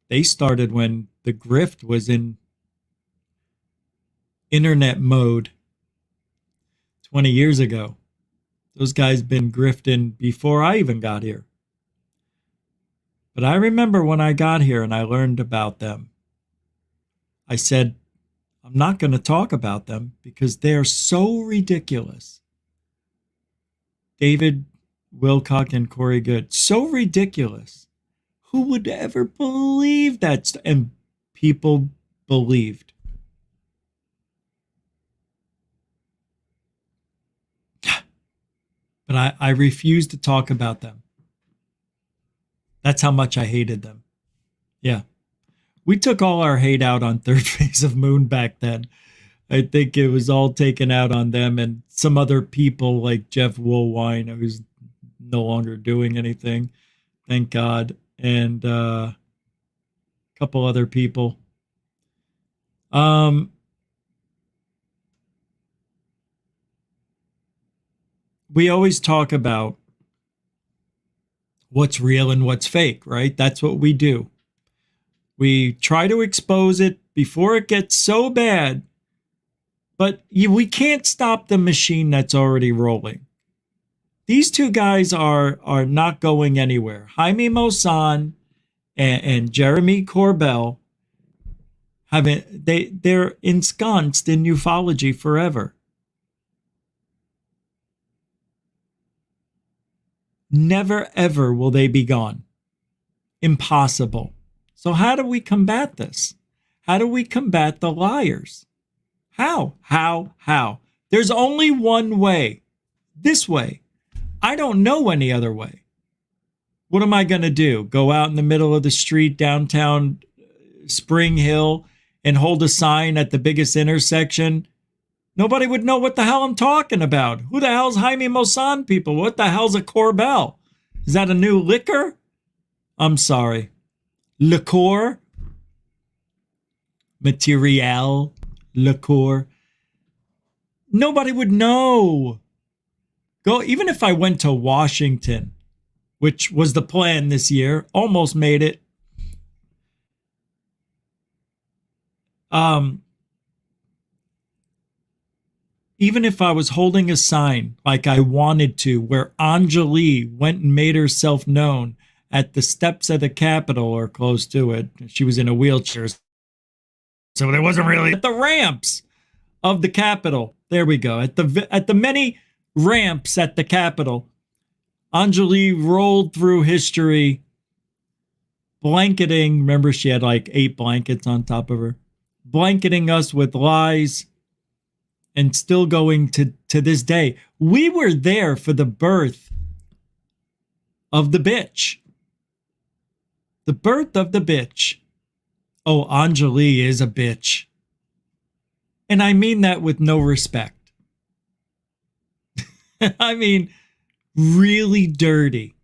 they started when the grift was in internet mode 20 years ago. Those guys been grifting before I even got here. But I remember when I got here and I learned about them, I said, I'm not going to talk about them because they're so ridiculous. David Wilcock and Corey Good, so ridiculous. Who would ever believe that? And people believed. But I refused to talk about them. That's how much I hated them. Yeah. We took all our hate out on Third Phase of Moon back then. I think it was all taken out on them and some other people like Jeff Woolwine, who's no longer doing anything. Thank God. And a couple other people. We always talk about what's real and what's fake, right? That's what we do. We try to expose it before it gets so bad, but we can't stop the machine that's already rolling. These two guys are not going anywhere. Jaime Maussan and Jeremy Corbell they're ensconced in ufology forever. Never ever will they be gone. Impossible. So how do we combat this? How do we combat the liars? How? There's only one way. This way. I don't know any other way. What am I going to do? Go out in the middle of the street downtown Spring Hill and hold a sign at the biggest intersection? Nobody would know what the hell I'm talking about. Who the hell's Jaime Maussan people? What the hell's a Corbell? Is that a new liquor? I'm sorry. Liqueur? Material? Liqueur? Nobody would know. Even if I went to Washington, which was the plan this year, almost made it. Even if I was holding a sign like I wanted to, where Anjali went and made herself known at the steps of the Capitol or close to it. She was in a wheelchair, so there wasn't really at the ramps of the Capitol. There we go. At the many ramps at the Capitol, Anjali rolled through history, blanketing. Remember, she had like 8 blankets on top of her, blanketing us with lies. And still going to this day. We were there for the birth of the bitch. The birth of the bitch. Oh, Anjali is a bitch. And I mean that with no respect. I mean, really dirty.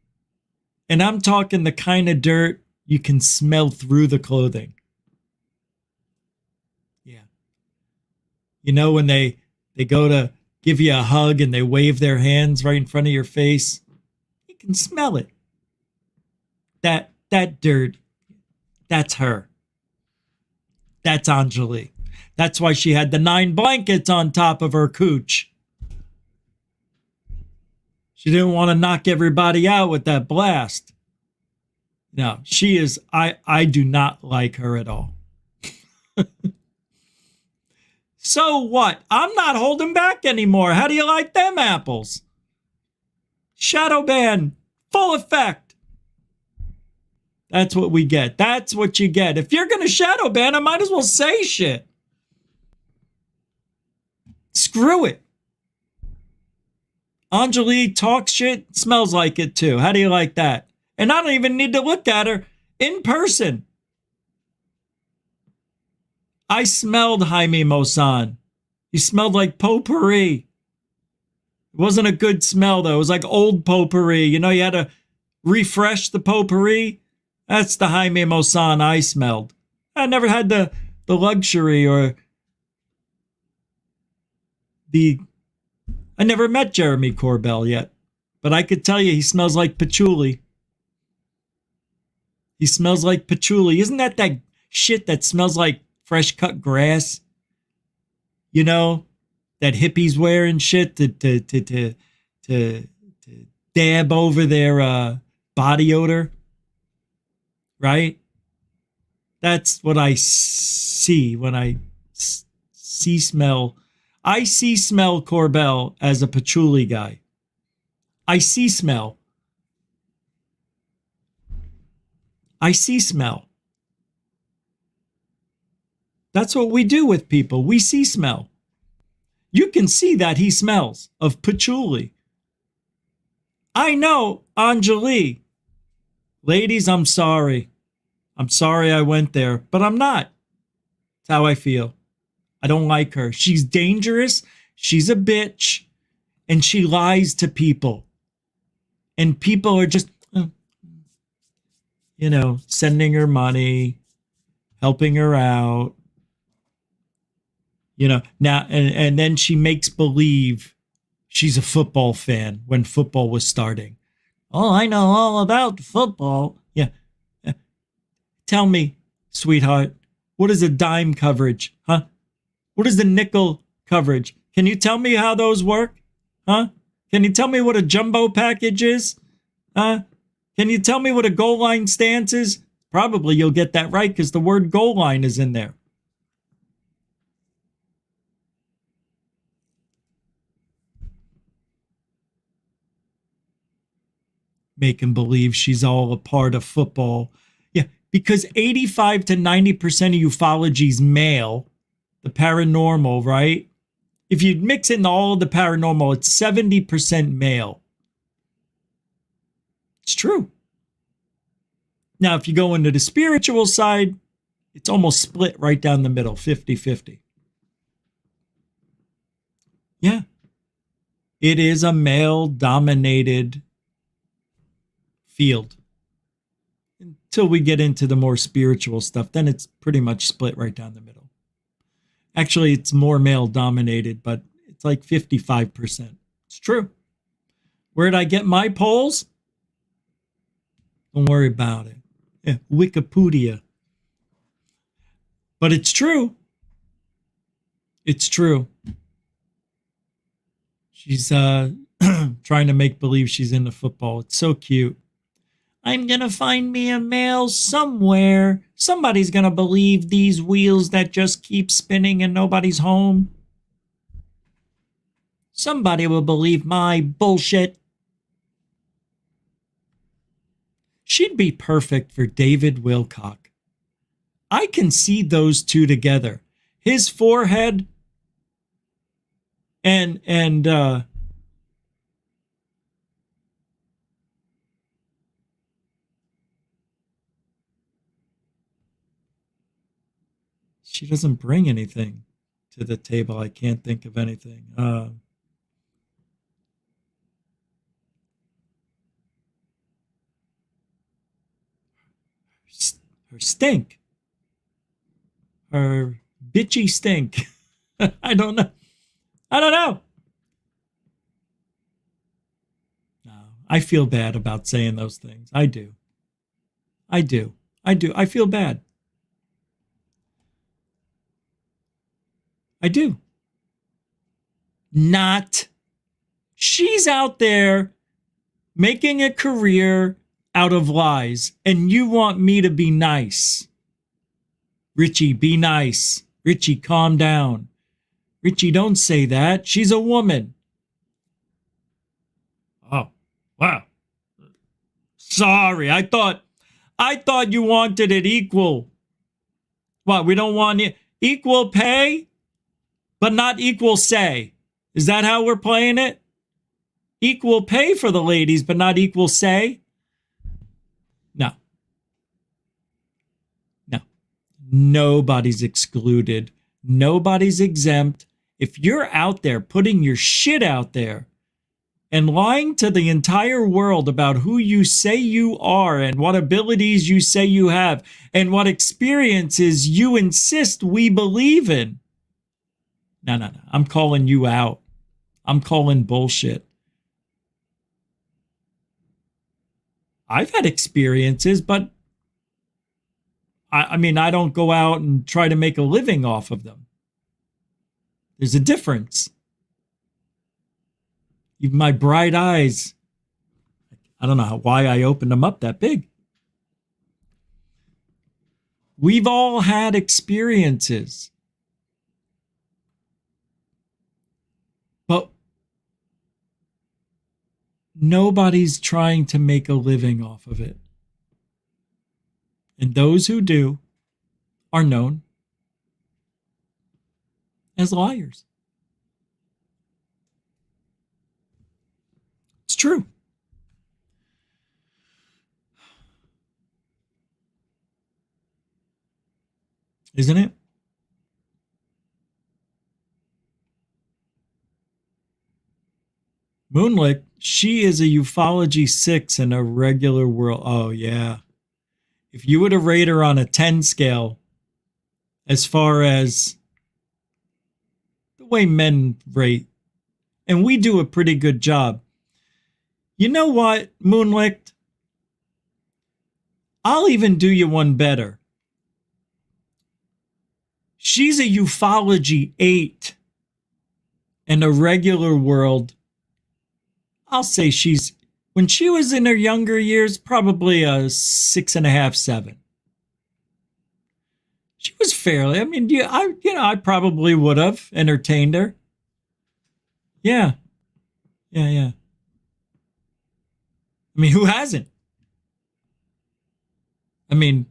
And I'm talking the kind of dirt you can smell through the clothing. You know, when they go to give you a hug and they wave their hands right in front of your face, you can smell it. That dirt, that's her. That's Anjali. That's why she had the 9 blankets on top of her cooch. She didn't want to knock everybody out with that blast. No, she is, I do not like her at all. So what? I'm not holding back anymore. How do you like them apples? Shadow ban, full effect. That's what we get. That's what you get. If you're going to shadow ban, I might as well say shit. Screw it. Anjali talks shit, smells like it too. How do you like that? And I don't even need to look at her in person. I smelled Jaime Maussan. He smelled like potpourri. It wasn't a good smell, though. It was like old potpourri. You know, you had to refresh the potpourri. That's the Jaime Maussan I smelled. I never had the luxury or I never met Jeremy Corbell yet. But I could tell you he smells like patchouli. He smells like patchouli. Isn't that shit that smells like fresh cut grass? You know, that hippies wear and shit to dab over their body odor, right? That's what I see when I smell. I smell Corbell as a patchouli guy. I smell. That's what we do with people. We smell. You can see that he smells of patchouli. I know Anjali. Ladies, I'm sorry. I'm sorry I went there, but I'm not. That's how I feel. I don't like her. She's dangerous. She's a bitch. And she lies to people. And people are just, you know, sending her money, helping her out. You know, now, and then she makes believe she's a football fan when football was starting. Oh, I know all about football. Yeah. Tell me, sweetheart, what is a dime coverage? Huh? What is the nickel coverage? Can you tell me how those work? Huh? Can you tell me what a jumbo package is? Huh? Can you tell me what a goal line stance is? Probably you'll get that right because the word goal line is in there. Make him believe she's all a part of football. Yeah, because 85 to 90% of ufology is male, the paranormal, right? If you mix in all of the paranormal, it's 70% male. It's true. Now, if you go into the spiritual side, it's almost split right down the middle, 50-50. Yeah. It is a male-dominated field. Until we get into the more spiritual stuff, then it's pretty much split right down the middle. Actually, it's more male-dominated, but it's like 55%. It's true. Where'd I get my polls? Don't worry about it. Yeah, Wikipedia. But it's true. It's true. She's trying to make believe she's into football. It's so cute. I'm going to find me a male somewhere. Somebody's going to believe these wheels that just keep spinning and nobody's home. Somebody will believe my bullshit. She'd be perfect for David Wilcock. I can see those two together. His forehead and she doesn't bring anything to the table. I can't think of anything. Her stink. Her bitchy stink. I don't know. No, I feel bad about saying those things. I do. I feel bad. I do. Not. She's out there making a career out of lies, and you want me to be nice. Richie, be nice. Richie, calm down. Richie, don't say that. She's a woman. Oh, wow. Sorry, I thought you wanted it equal. What, we don't want equal pay, but not equal say? Is that how we're playing it? Equal pay for the ladies, but not equal say? No. Nobody's excluded. Nobody's exempt. If you're out there putting your shit out there, and lying to the entire world about who you say you are and what abilities you say you have and what experiences you insist we believe in. No. I'm calling you out. I'm calling bullshit. I've had experiences, but I mean, I don't go out and try to make a living off of them. There's a difference. Even my bright eyes, I don't know why I opened them up that big. We've all had experiences. But nobody's trying to make a living off of it. And those who do are known as liars. It's true. Isn't it? Moonlight, she is a ufology 6 in a regular world. Oh, yeah. If you were to rate her on a 10 scale, as far as the way men rate, and we do a pretty good job. You know what, Moonlight? I'll even do you one better. She's a ufology 8 in a regular world. I'll say she's, when she was in her younger years, probably a 6.5, 7. She was fairly, I mean, I probably would have entertained her. Yeah. I mean, who hasn't? I mean,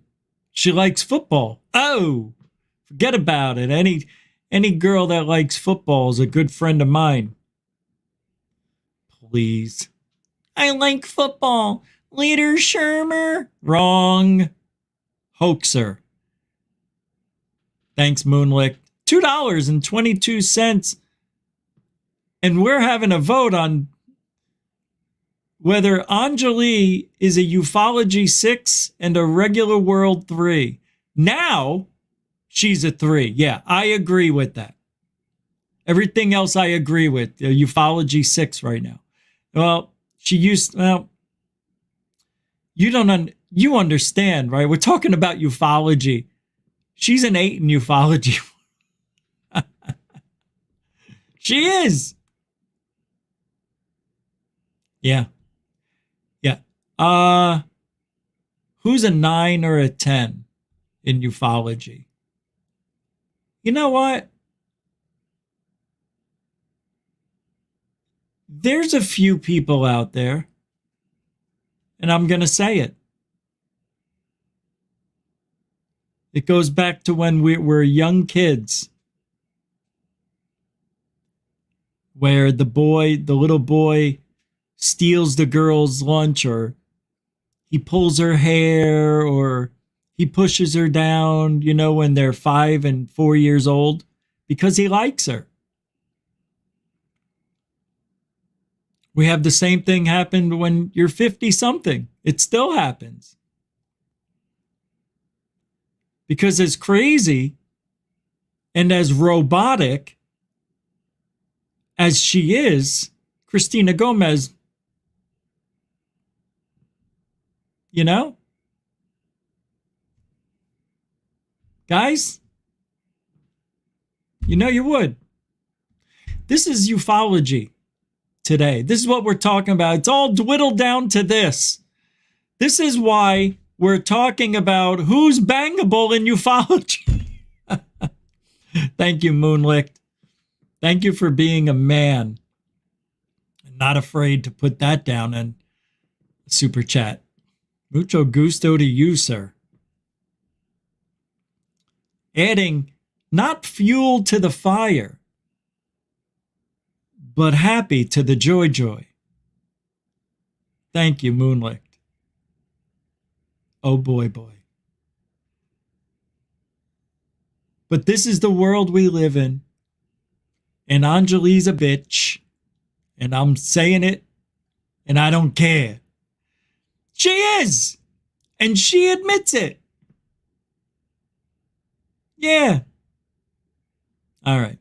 she likes football. Oh, forget about it. Any girl that likes football is a good friend of mine. Please. I like football. Leader Shermer. Wrong. Hoaxer. Thanks, Moonlick. $2.22. And we're having a vote on whether Anjali is a ufology 6 and a regular world 3. Now, she's a 3. Yeah, I agree with that. Everything else I agree with. Ufology 6 right now. Well, you understand, right? We're talking about ufology. She's an 8 in ufology. She is. Yeah. Who's a 9 or a 10 in ufology? You know what? There's a few people out there, and I'm going to say it. It goes back to when we were young kids, where the little boy steals the girl's lunch, or he pulls her hair, or he pushes her down, when they're 5 and 4 years old, because he likes her. We have the same thing happen when you're 50-something. It still happens. Because as crazy and as robotic as she is, Christina Gomez, guys, you would. This is ufology today. This is what we're talking about. It's all dwindled down to this. This is why we're talking about who's bangable in ufology. Thank you, Moonlick. Thank you for being a man and not afraid to put that down in super chat. Mucho gusto to you, sir. Adding not fuel to the fire, but happy to the joy. Thank you, Moonlick. Oh boy. But this is the world we live in. And Anjali's a bitch. And I'm saying it And I don't care. She is. And she admits it. Yeah. All right.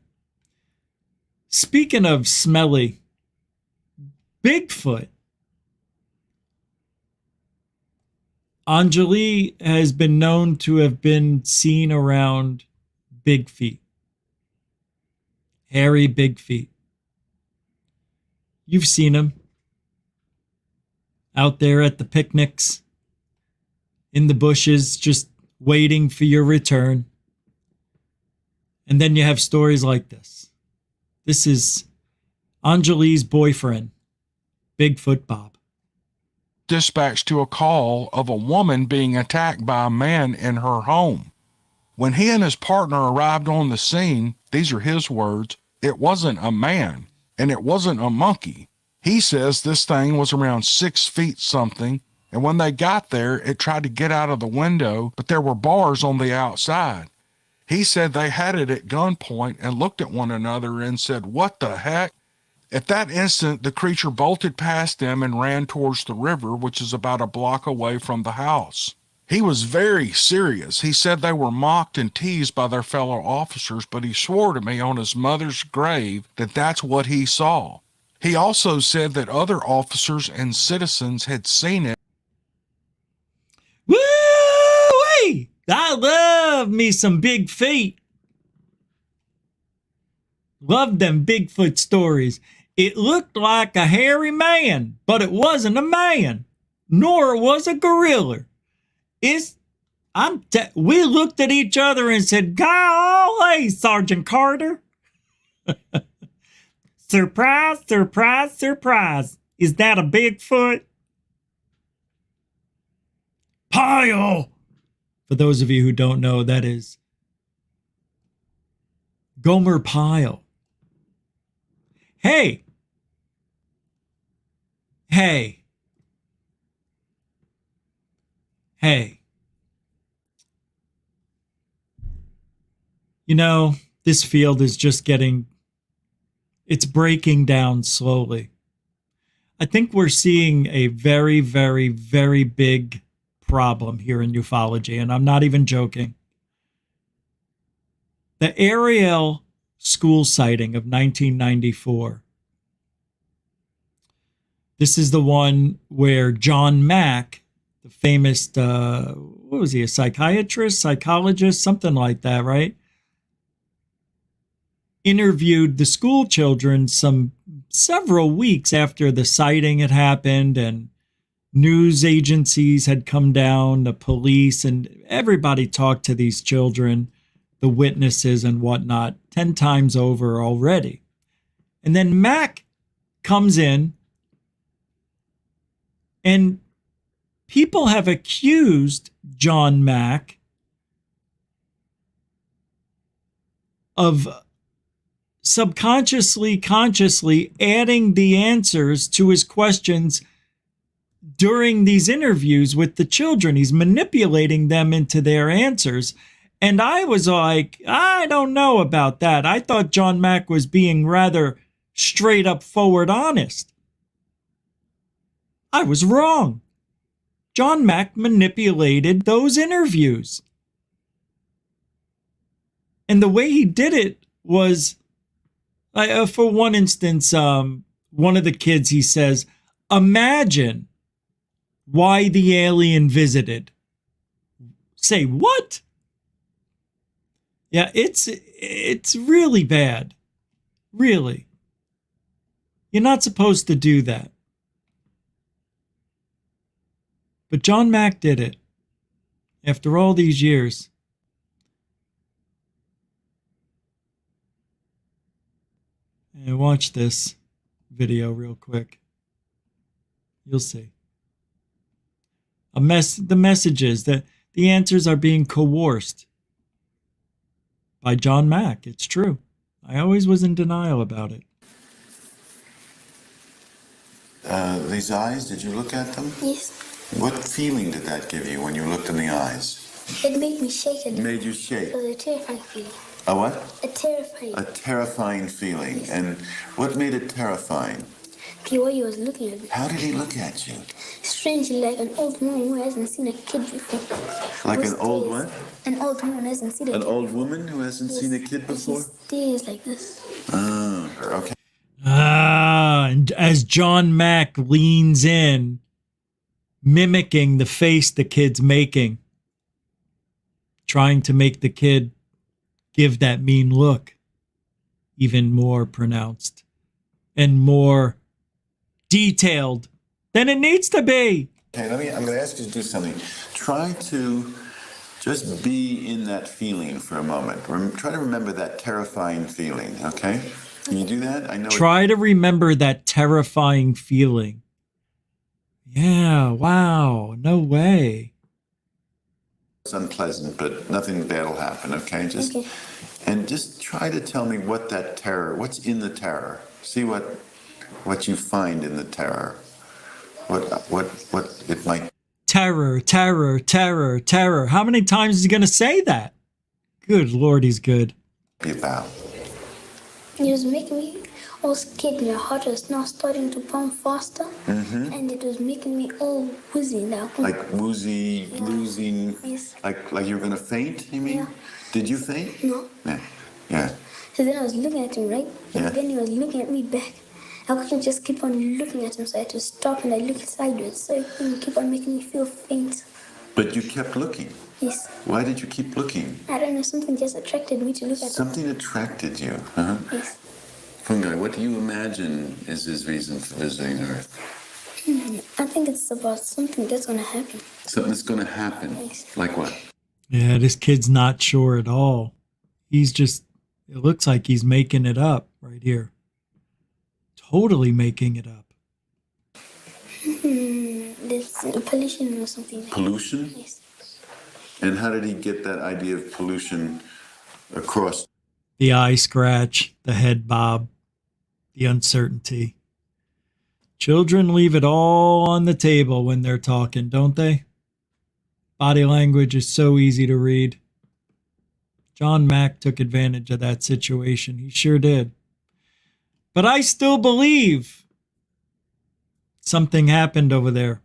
Speaking of smelly, Bigfoot. Anjali has been known to have been seen around big feet. Hairy big feet. You've seen him out there at the picnics, in the bushes, just waiting for your return. And then you have stories like this. This is Anjali's boyfriend, Bigfoot Bob. Dispatched to a call of a woman being attacked by a man in her home. When he and his partner arrived on the scene, these are his words, it wasn't a man and it wasn't a monkey. He says this thing was around 6 feet something, and when they got there, it tried to get out of the window, but there were bars on the outside. He said they had it at gunpoint and looked at one another and said, "What the heck?" At that instant, the creature bolted past them and ran towards the river, which is about a block away from the house. He was very serious. He said they were mocked and teased by their fellow officers, but he swore to me on his mother's grave that that's what he saw. He also said that other officers and citizens had seen it. Woo-wee! I love me some big feet. Love them Bigfoot stories. It looked like a hairy man, but it wasn't a man, nor was a gorilla. We looked at each other and said, "Golly, Sergeant Carter." Surprise, surprise, surprise. Is that a Bigfoot? Pyle. For those of you who don't know, that is Gomer Pyle. Hey. You know, this field is just it's breaking down slowly. I think we're seeing a very, very, very big problem here in ufology, and I'm not even joking. The Ariel school sighting of 1994. This is the one where John Mack, the famous, what was he, a psychiatrist, psychologist, something like that, right? Interviewed the school children several weeks after the sighting had happened, and news agencies had come down, the police, and everybody talked to these children, the witnesses and whatnot, 10 times over already. And then Mack comes in, and people have accused John Mack of subconsciously, consciously adding the answers to his questions during these interviews with the children. He's manipulating them into their answers. And I was like, I don't know about that. I thought John Mack was being rather straight up forward honest. I was wrong. John Mack manipulated those interviews. And the way he did it was, for one instance, one of the kids, he says, "Imagine why the alien visited." Say, what? Yeah, it's really bad. Really. You're not supposed to do that. But John Mack did it. After all these years. And watch this video real quick. You'll see. The message is that the answers are being coerced by John Mack. It's true. I always was in denial about it. These eyes, did you look at them? Yes. What feeling did that give you when you looked in the eyes? It made me shake. It made you shake? It was a terrifying feeling. A what? A terrifying. A terrifying feeling. Yes. And what made it terrifying? The way he was looking at me. How did he look at you? Strangely, like an old woman who hasn't seen a kid before. Like an old what? An old woman who hasn't seen a kid. An old woman who hasn't seen a kid before? She stares like this. Oh, okay. And as John Mack leans in, mimicking the face the kid's making, trying to make the kid give that mean look even more pronounced and more detailed than it needs to be. Okay, I'm going to ask you to do something. Try to just be in that feeling for a moment. Try to remember that terrifying feeling, okay? Can you do that? I know. Try to remember that terrifying feeling. Yeah, wow, no way. It's unpleasant, but nothing bad will happen, okay? And just try to tell me what that terror, what's in the terror. See what you find in the terror. What it might. Terror, terror, terror, terror. How many times is he going to say that? Good Lord, he's good. Be about. It was making me all scared. My heart was now starting to pump faster. Mm-hmm. And it was making me all woozy now. Like woozy, losing. Yes. Like you were going to faint, you mean? Yeah. Did you faint? No. Yeah. So then I was looking at him, right? And then he was looking at me back. I couldn't just keep on looking at him, so I had to stop and I looked sideways. So he couldn't keep on making me feel faint. But you kept looking? Yes. Why did you keep looking? I don't know, something just attracted me to look at him. Something attracted you, huh? Yes. Fungi, what do you imagine is his reason for visiting Earth? I think it's about something that's going to happen. Something that's going to happen? Yes. Like what? Yeah, this kid's not sure at all. He's just, it looks like he's making it up right here. Totally making it up. There's pollution or something. Pollution? Yes. And how did he get that idea of pollution across? The eye scratch, the head bob, the uncertainty. Children leave it all on the table when they're talking, don't they? Body language is so easy to read. John Mack took advantage of that situation. He sure did. But I still believe something happened over there.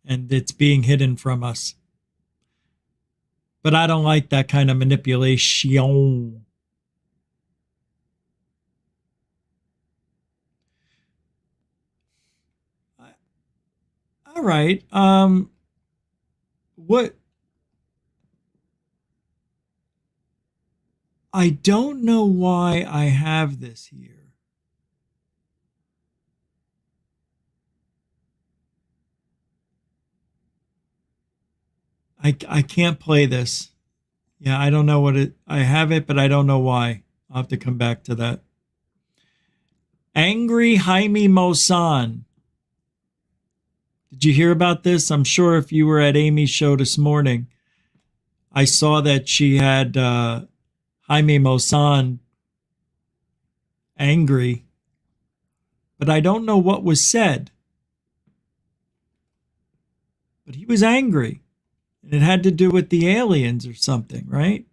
And it's being hidden from us. But I don't like that kind of manipulation. All right. What? I don't know why I have this here. I can't play this. Yeah, I don't know what it... I have it, but I don't know why. I'll have to come back to that. Angry Jaime Maussan. Did you hear about this? I'm sure if you were at Amy's show this morning, I saw that she had Jaime Maussan angry. But I don't know what was said. But he was angry. And it had to do with the aliens or something, right?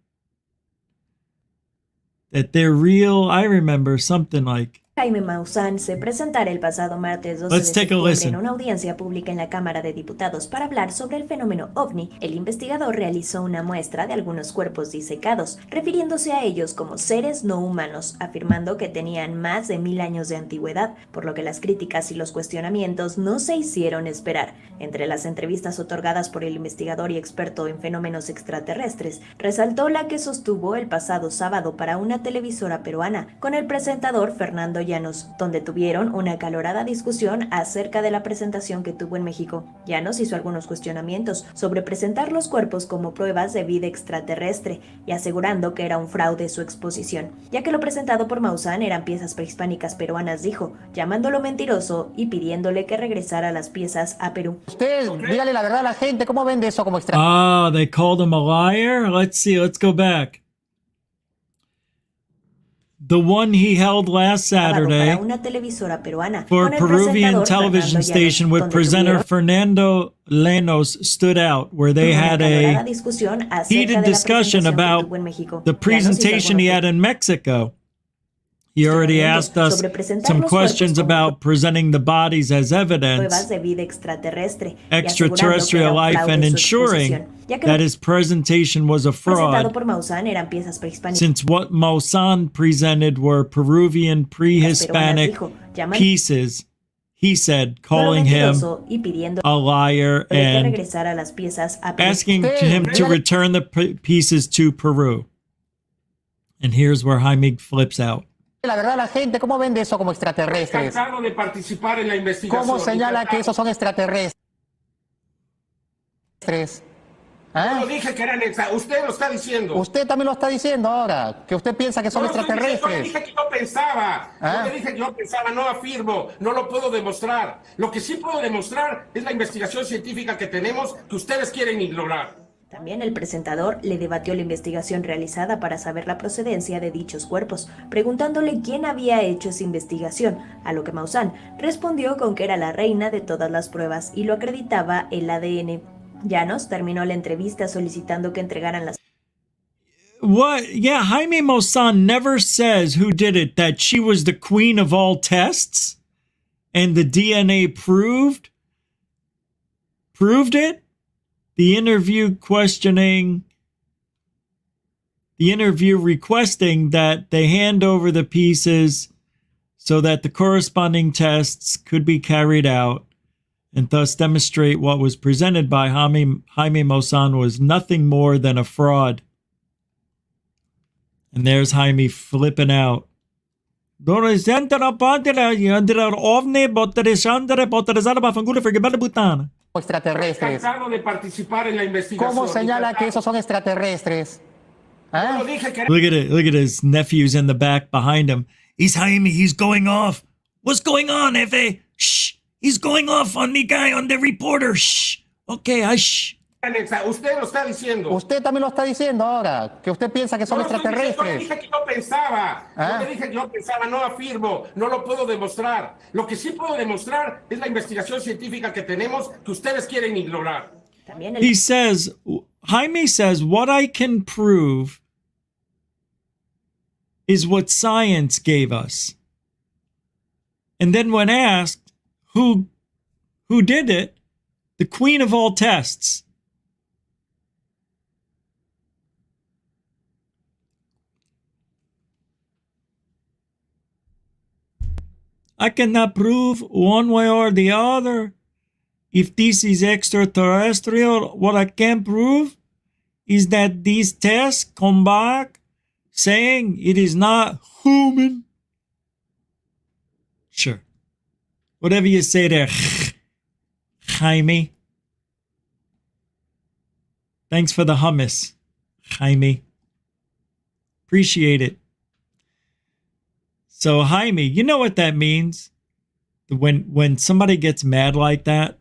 That they're real. I remember something like... Jaime Maussan se presentara el pasado martes 12 de septiembre en una audiencia pública en la Cámara de Diputados para hablar sobre el fenómeno OVNI. El investigador realizó una muestra de algunos cuerpos disecados, refiriéndose a ellos como seres no humanos, afirmando que tenían más de 1000 años de antigüedad, por lo que las críticas y los cuestionamientos no se hicieron esperar. Entre las entrevistas otorgadas por el investigador y experto en fenómenos extraterrestres, resaltó la que sostuvo el pasado sábado para una televisora peruana con el presentador Fernando Llanos, donde tuvieron una acalorada discusión acerca de la presentación que tuvo en México. Llanos hizo algunos cuestionamientos sobre presentar los cuerpos como pruebas de vida extraterrestre y asegurando que era un fraude su exposición, ya que lo presentado por Maussan eran piezas prehispánicas peruanas, dijo, llamándolo mentiroso y pidiéndole que regresara las piezas a Perú. Usted, dígale la verdad a la gente, ¿cómo vende eso como extra? Ah, they called him a liar? Let's see, let's go back. The one he held last Saturday for a Peruvian television station with presenter Fernando Llanos stood out, where they had a heated discussion about the presentation he had in Mexico. He already asked us some questions about presenting the bodies as evidence, extraterrestrial life, and ensuring that his presentation was a fraud, since what Maussan presented were Peruvian pre-Hispanic pieces. He said, calling him a liar and asking him to return the pieces to Peru. And here's where Jaime flips out. La verdad, la gente, ¿cómo ven eso como extraterrestres? Cansado de participar en la investigación. ¿Cómo señala que esos son extraterrestres? Yo no dije que eran extraterrestres. Usted lo está diciendo. Usted también lo está diciendo ahora, que usted piensa que son extraterrestres. Yo le dije que yo pensaba. Yo le dije que yo pensaba, no afirmo, no lo puedo demostrar. Lo que sí puedo demostrar es la investigación científica que tenemos que ustedes quieren ignorar. También el presentador le debatió la investigación realizada para saber la procedencia de dichos cuerpos, preguntándole quién había hecho esa investigación, a lo que Maussan respondió con que era la reina de todas las pruebas y lo acreditaba el ADN. Llanos terminó la entrevista solicitando que entregaran las... What? Yeah, Jaime Maussan never says who did it, that she was the queen of all tests and the DNA proved it. The interview requesting that they hand over the pieces so that the corresponding tests could be carried out and thus demonstrate what was presented by Jaime Maussan was nothing more than a fraud. And there's Jaime flipping out. Extraterrestres. ¿Cómo señala que esos son extraterrestres? Look at it. Look at his nephews in the back behind him. He's Jaime. He's going off. What's going on, Efe? Shh. He's going off on the guy, on the reporter. Shh. Okay, shh. Usted lo está diciendo. Usted también lo está diciendo ahora, que usted piensa que son extraterrestres. Yo le dije que yo pensaba. Yo le dije que yo pensaba, no afirmo, no lo puedo demostrar. Lo que sí puedo demostrar es la investigación científica que tenemos que ustedes quieren ignorar. He says, Jaime says, what I can prove is what science gave us. And then when asked who did it, the queen of all tests. I cannot prove one way or the other if this is extraterrestrial. What I can prove is that these tests come back saying it is not human. Sure. Whatever you say there, Jaime. Thanks for the hummus, Jaime. Appreciate it. So Jaime, you know what that means? When somebody gets mad like that,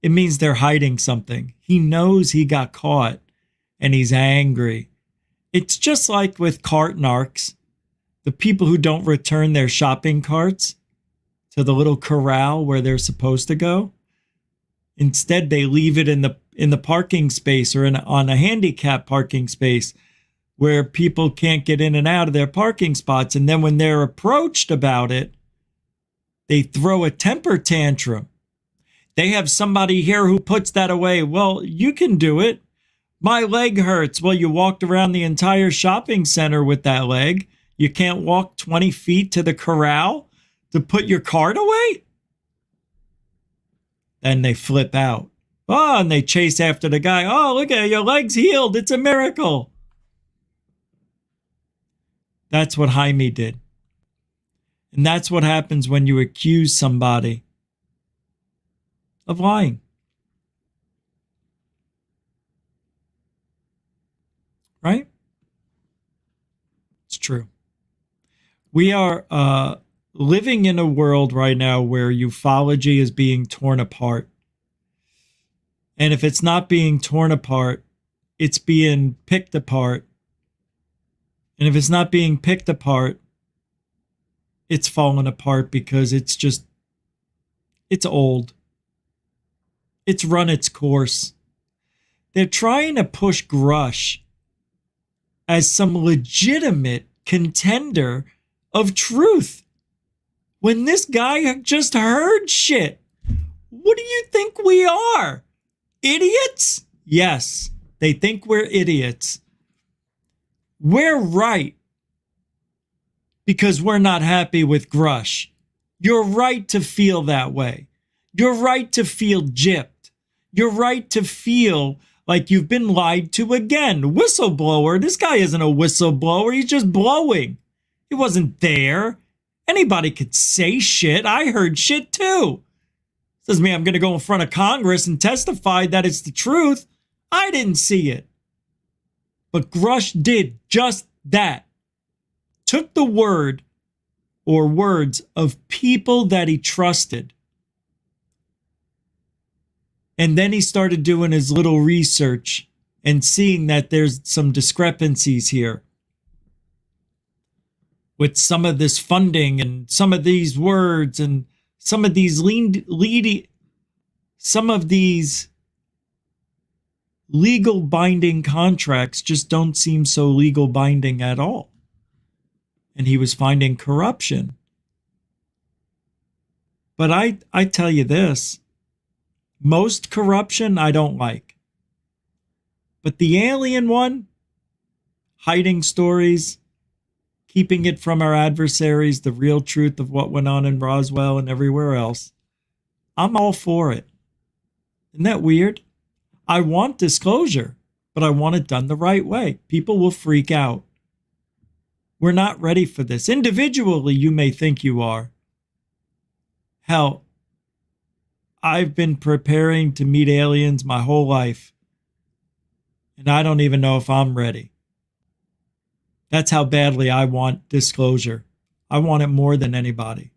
it means they're hiding something. He knows he got caught and he's angry. It's just like with cart narcs, the people who don't return their shopping carts to the little corral where they're supposed to go. Instead, they leave it in the parking space or on a handicap parking space where people can't get in and out of their parking spots. And then when they're approached about it, they throw a temper tantrum. They have somebody here who puts that away. Well, you can do it. My leg hurts. Well, you walked around the entire shopping center with that leg. You can't walk 20 feet to the corral to put your cart away? Then they flip out. Oh, and they chase after the guy. Oh, look at it, your leg's healed. It's a miracle. That's what Jaime did. And that's what happens when you accuse somebody of lying. Right? It's true. We are living in a world right now where ufology is being torn apart. And if it's not being torn apart, it's being picked apart. And if it's not being picked apart, it's fallen apart because it's old. It's run its course. They're trying to push Grush as some legitimate contender of truth when this guy just heard shit. What do you think we are? Idiots? Yes, they think we're idiots. We're right because we're not happy with Grush. You're right to feel that way. You're right to feel gypped. You're right to feel like you've been lied to again. Whistleblower. This guy isn't a whistleblower. He's just blowing. He wasn't there. Anybody could say shit. I heard shit too. Doesn't mean I'm going to go in front of Congress and testify that it's the truth. I didn't see it. But Grush did just that. Took the word or words of people that he trusted. And then he started doing his little research and seeing that there's some discrepancies here with some of this funding and some of these words and some of these legal binding contracts just don't seem so legal binding at all. And he was finding corruption. But I tell you this, most corruption I don't like. But the alien one, hiding stories, keeping it from our adversaries, the real truth of what went on in Roswell and everywhere else, I'm all for it. Isn't that weird? I want disclosure, but I want it done the right way. People will freak out. We're not ready for this. Individually, you may think you are. Hell, I've been preparing to meet aliens my whole life, and I don't even know if I'm ready. That's how badly I want disclosure. I want it more than anybody.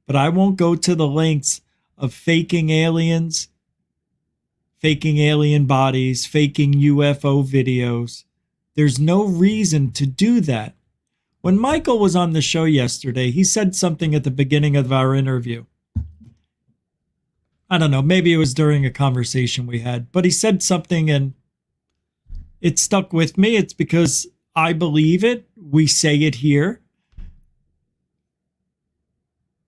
But I won't go to the lengths of faking aliens, faking alien bodies, faking UFO videos. There's no reason to do that. When Michael was on the show yesterday, he said something at the beginning of our interview. I don't know, maybe it was during a conversation we had, but he said something and it stuck with me. It's because I believe it. We say it here.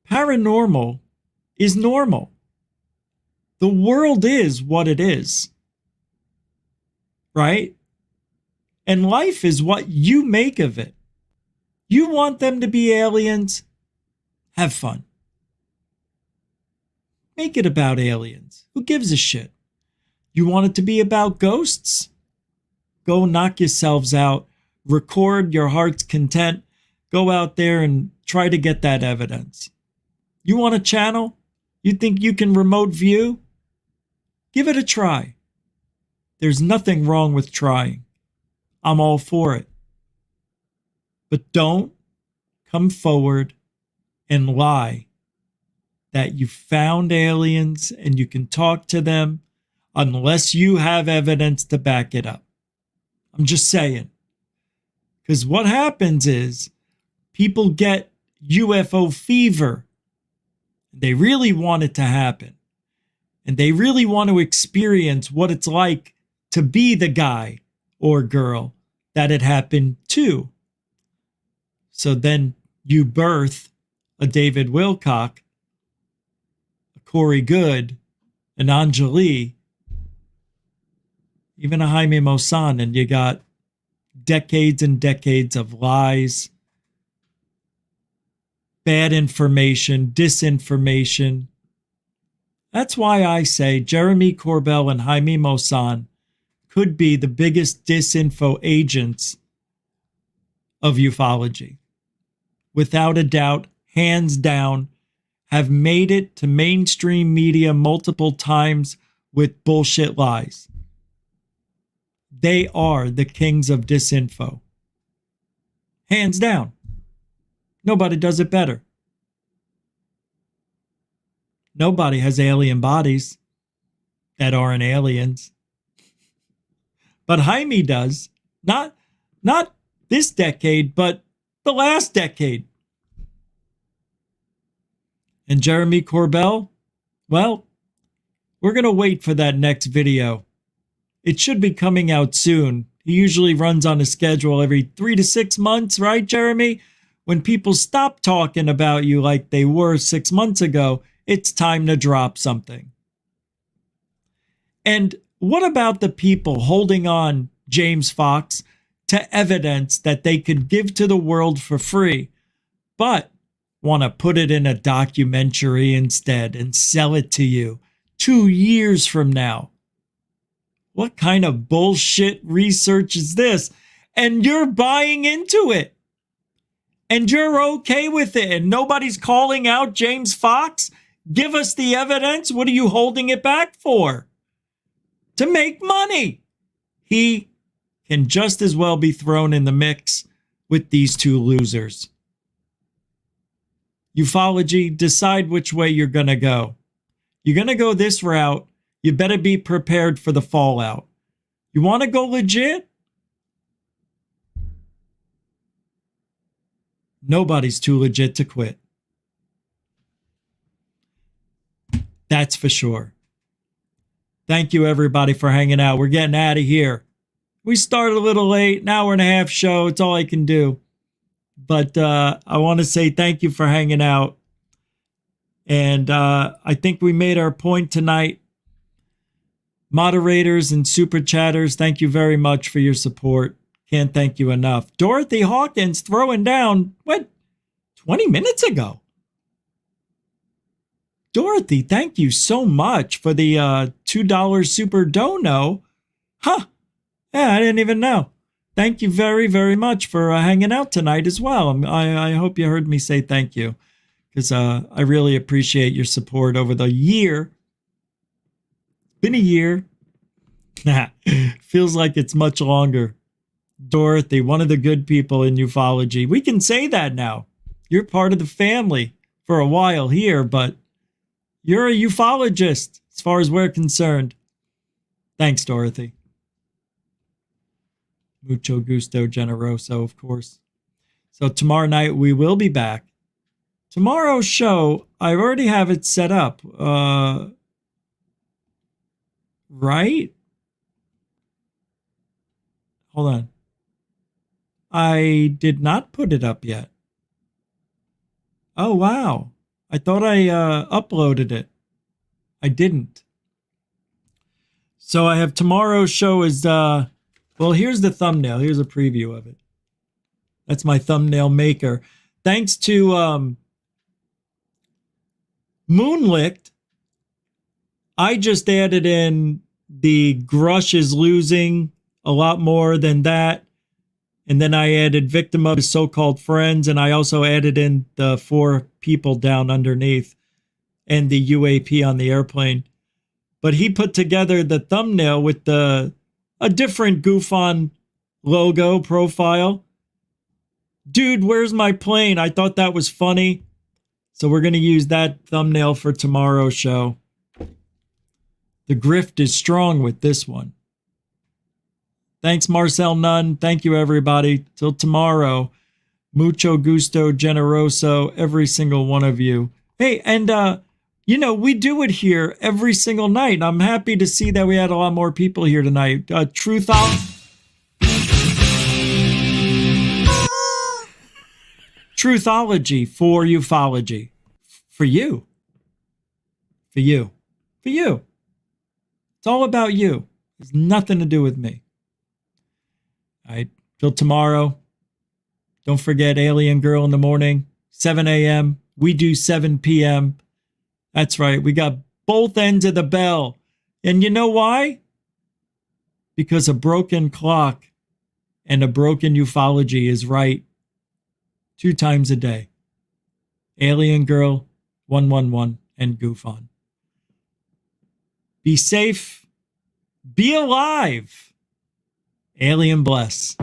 Paranormal is normal. The world is what it is. Right? And life is what you make of it. You want them to be aliens? Have fun. Make it about aliens. Who gives a shit? You want it to be about ghosts? Go knock yourselves out. Record your heart's content. Go out there and try to get that evidence. You want a channel? You think you can remote view? Give it a try. There's nothing wrong with trying. I'm all for it. But don't come forward and lie that you found aliens and you can talk to them unless you have evidence to back it up. I'm just saying. Because what happens is people get UFO fever. They really want it to happen. And they really want to experience what it's like to be the guy or girl that it happened to. So then you birth a David Wilcock, a Corey Good, an Anjali, even a Jaime Maussan, and you got decades and decades of lies, bad information, disinformation. That's why I say Jeremy Corbell and Jaime Maussan could be the biggest disinfo agents of ufology. Without a doubt, hands down, have made it to mainstream media multiple times with bullshit lies. They are the kings of disinfo. Hands down. Nobody does it better. Nobody has alien bodies that aren't aliens. But Jaime does. Not this decade, but the last decade. And Jeremy Corbell, well, we're going to wait for that next video. It should be coming out soon. He usually runs on a schedule every 3 to 6 months, right, Jeremy? when people stop talking about you like they were 6 months ago, it's time to drop something. And what about the people holding on, James Fox, to evidence that they could give to the world for free, but want to put it in a documentary instead and sell it to you 2 years from now? What kind of bullshit research is this? And you're buying into it. And you're okay with it. And nobody's calling out James Fox? Give us the evidence. What are you holding it back for? To make money. He can just as well be thrown in the mix with these two losers. UFOlogy, decide which way you're going to go. You're going to go this route. You better be prepared for the fallout. You want to go legit? Nobody's too legit to quit. That's for sure. Thank you, everybody, for hanging out. We're getting out of here. We started a little late, an hour and a half show. It's all I can do. But I want to say thank you for hanging out. And I think we made our point tonight. Moderators and super chatters, thank you very much for your support. Can't thank you enough. Dorothy Hawkins throwing down, 20 minutes ago? Dorothy, thank you so much for the $2 super dono. Huh. Yeah, I didn't even know. Thank you very, very much for hanging out tonight as well. I hope you heard me say thank you, because I really appreciate your support over the year. Been a year. Feels like it's much longer. Dorothy, one of the good people in UFOlogy. We can say that now. You're part of the family for a while here, but you're a ufologist as far as we're concerned. Thanks, Dorothy. Mucho gusto, generoso, of course. So tomorrow night we will be back. Tomorrow's show, I already have it set up. Right? Hold on. I did not put it up yet. Oh, wow. I thought I uploaded it. I didn't. So I have tomorrow's show is, well, here's the thumbnail. Here's a preview of it. That's my thumbnail maker. Thanks to Moonlicht, I just added in the Grush is losing a lot more than that. And then I added victim of his so-called friends. And I also added in the 4 people down underneath and the UAP on the airplane. But he put together the thumbnail with a different goof-on logo profile. Dude, where's my plane? I thought that was funny. So we're going to use that thumbnail for tomorrow's show. The grift is strong with this one. Thanks, Marcel Nunn. Thank you, everybody. Till tomorrow. Mucho gusto, generoso, every single one of you. Hey, and, we do it here every single night. I'm happy to see that we had a lot more people here tonight. Truthology for UFOlogy. For you. For you. For you. It's all about you. It's nothing to do with me. All right. Till tomorrow. Don't forget Alien Girl in the morning, 7 a.m. We do 7 p.m. That's right. We got both ends of the bell. And you know why? Because a broken clock and a broken ufology is right 2 times a day. Alien Girl, 111, and Goof On. Be safe. Be alive. Alien bless.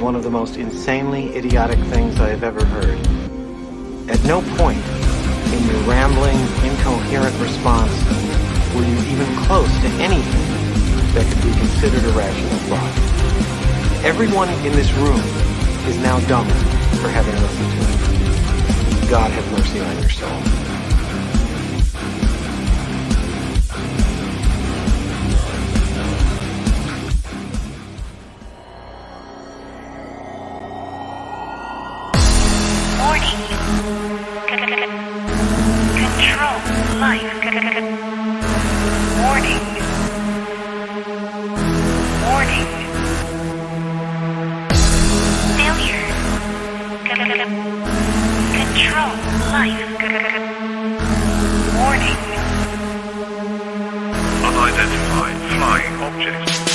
one of the most insanely idiotic things I have ever heard. At no point in your rambling, incoherent response were you even close to anything that could be considered a rational thought. Everyone in this room is now dumber for having listened to it. God have mercy on your soul. Warning. Control life. Warning. Warning. Failure. Control life. Warning. Unidentified flying object.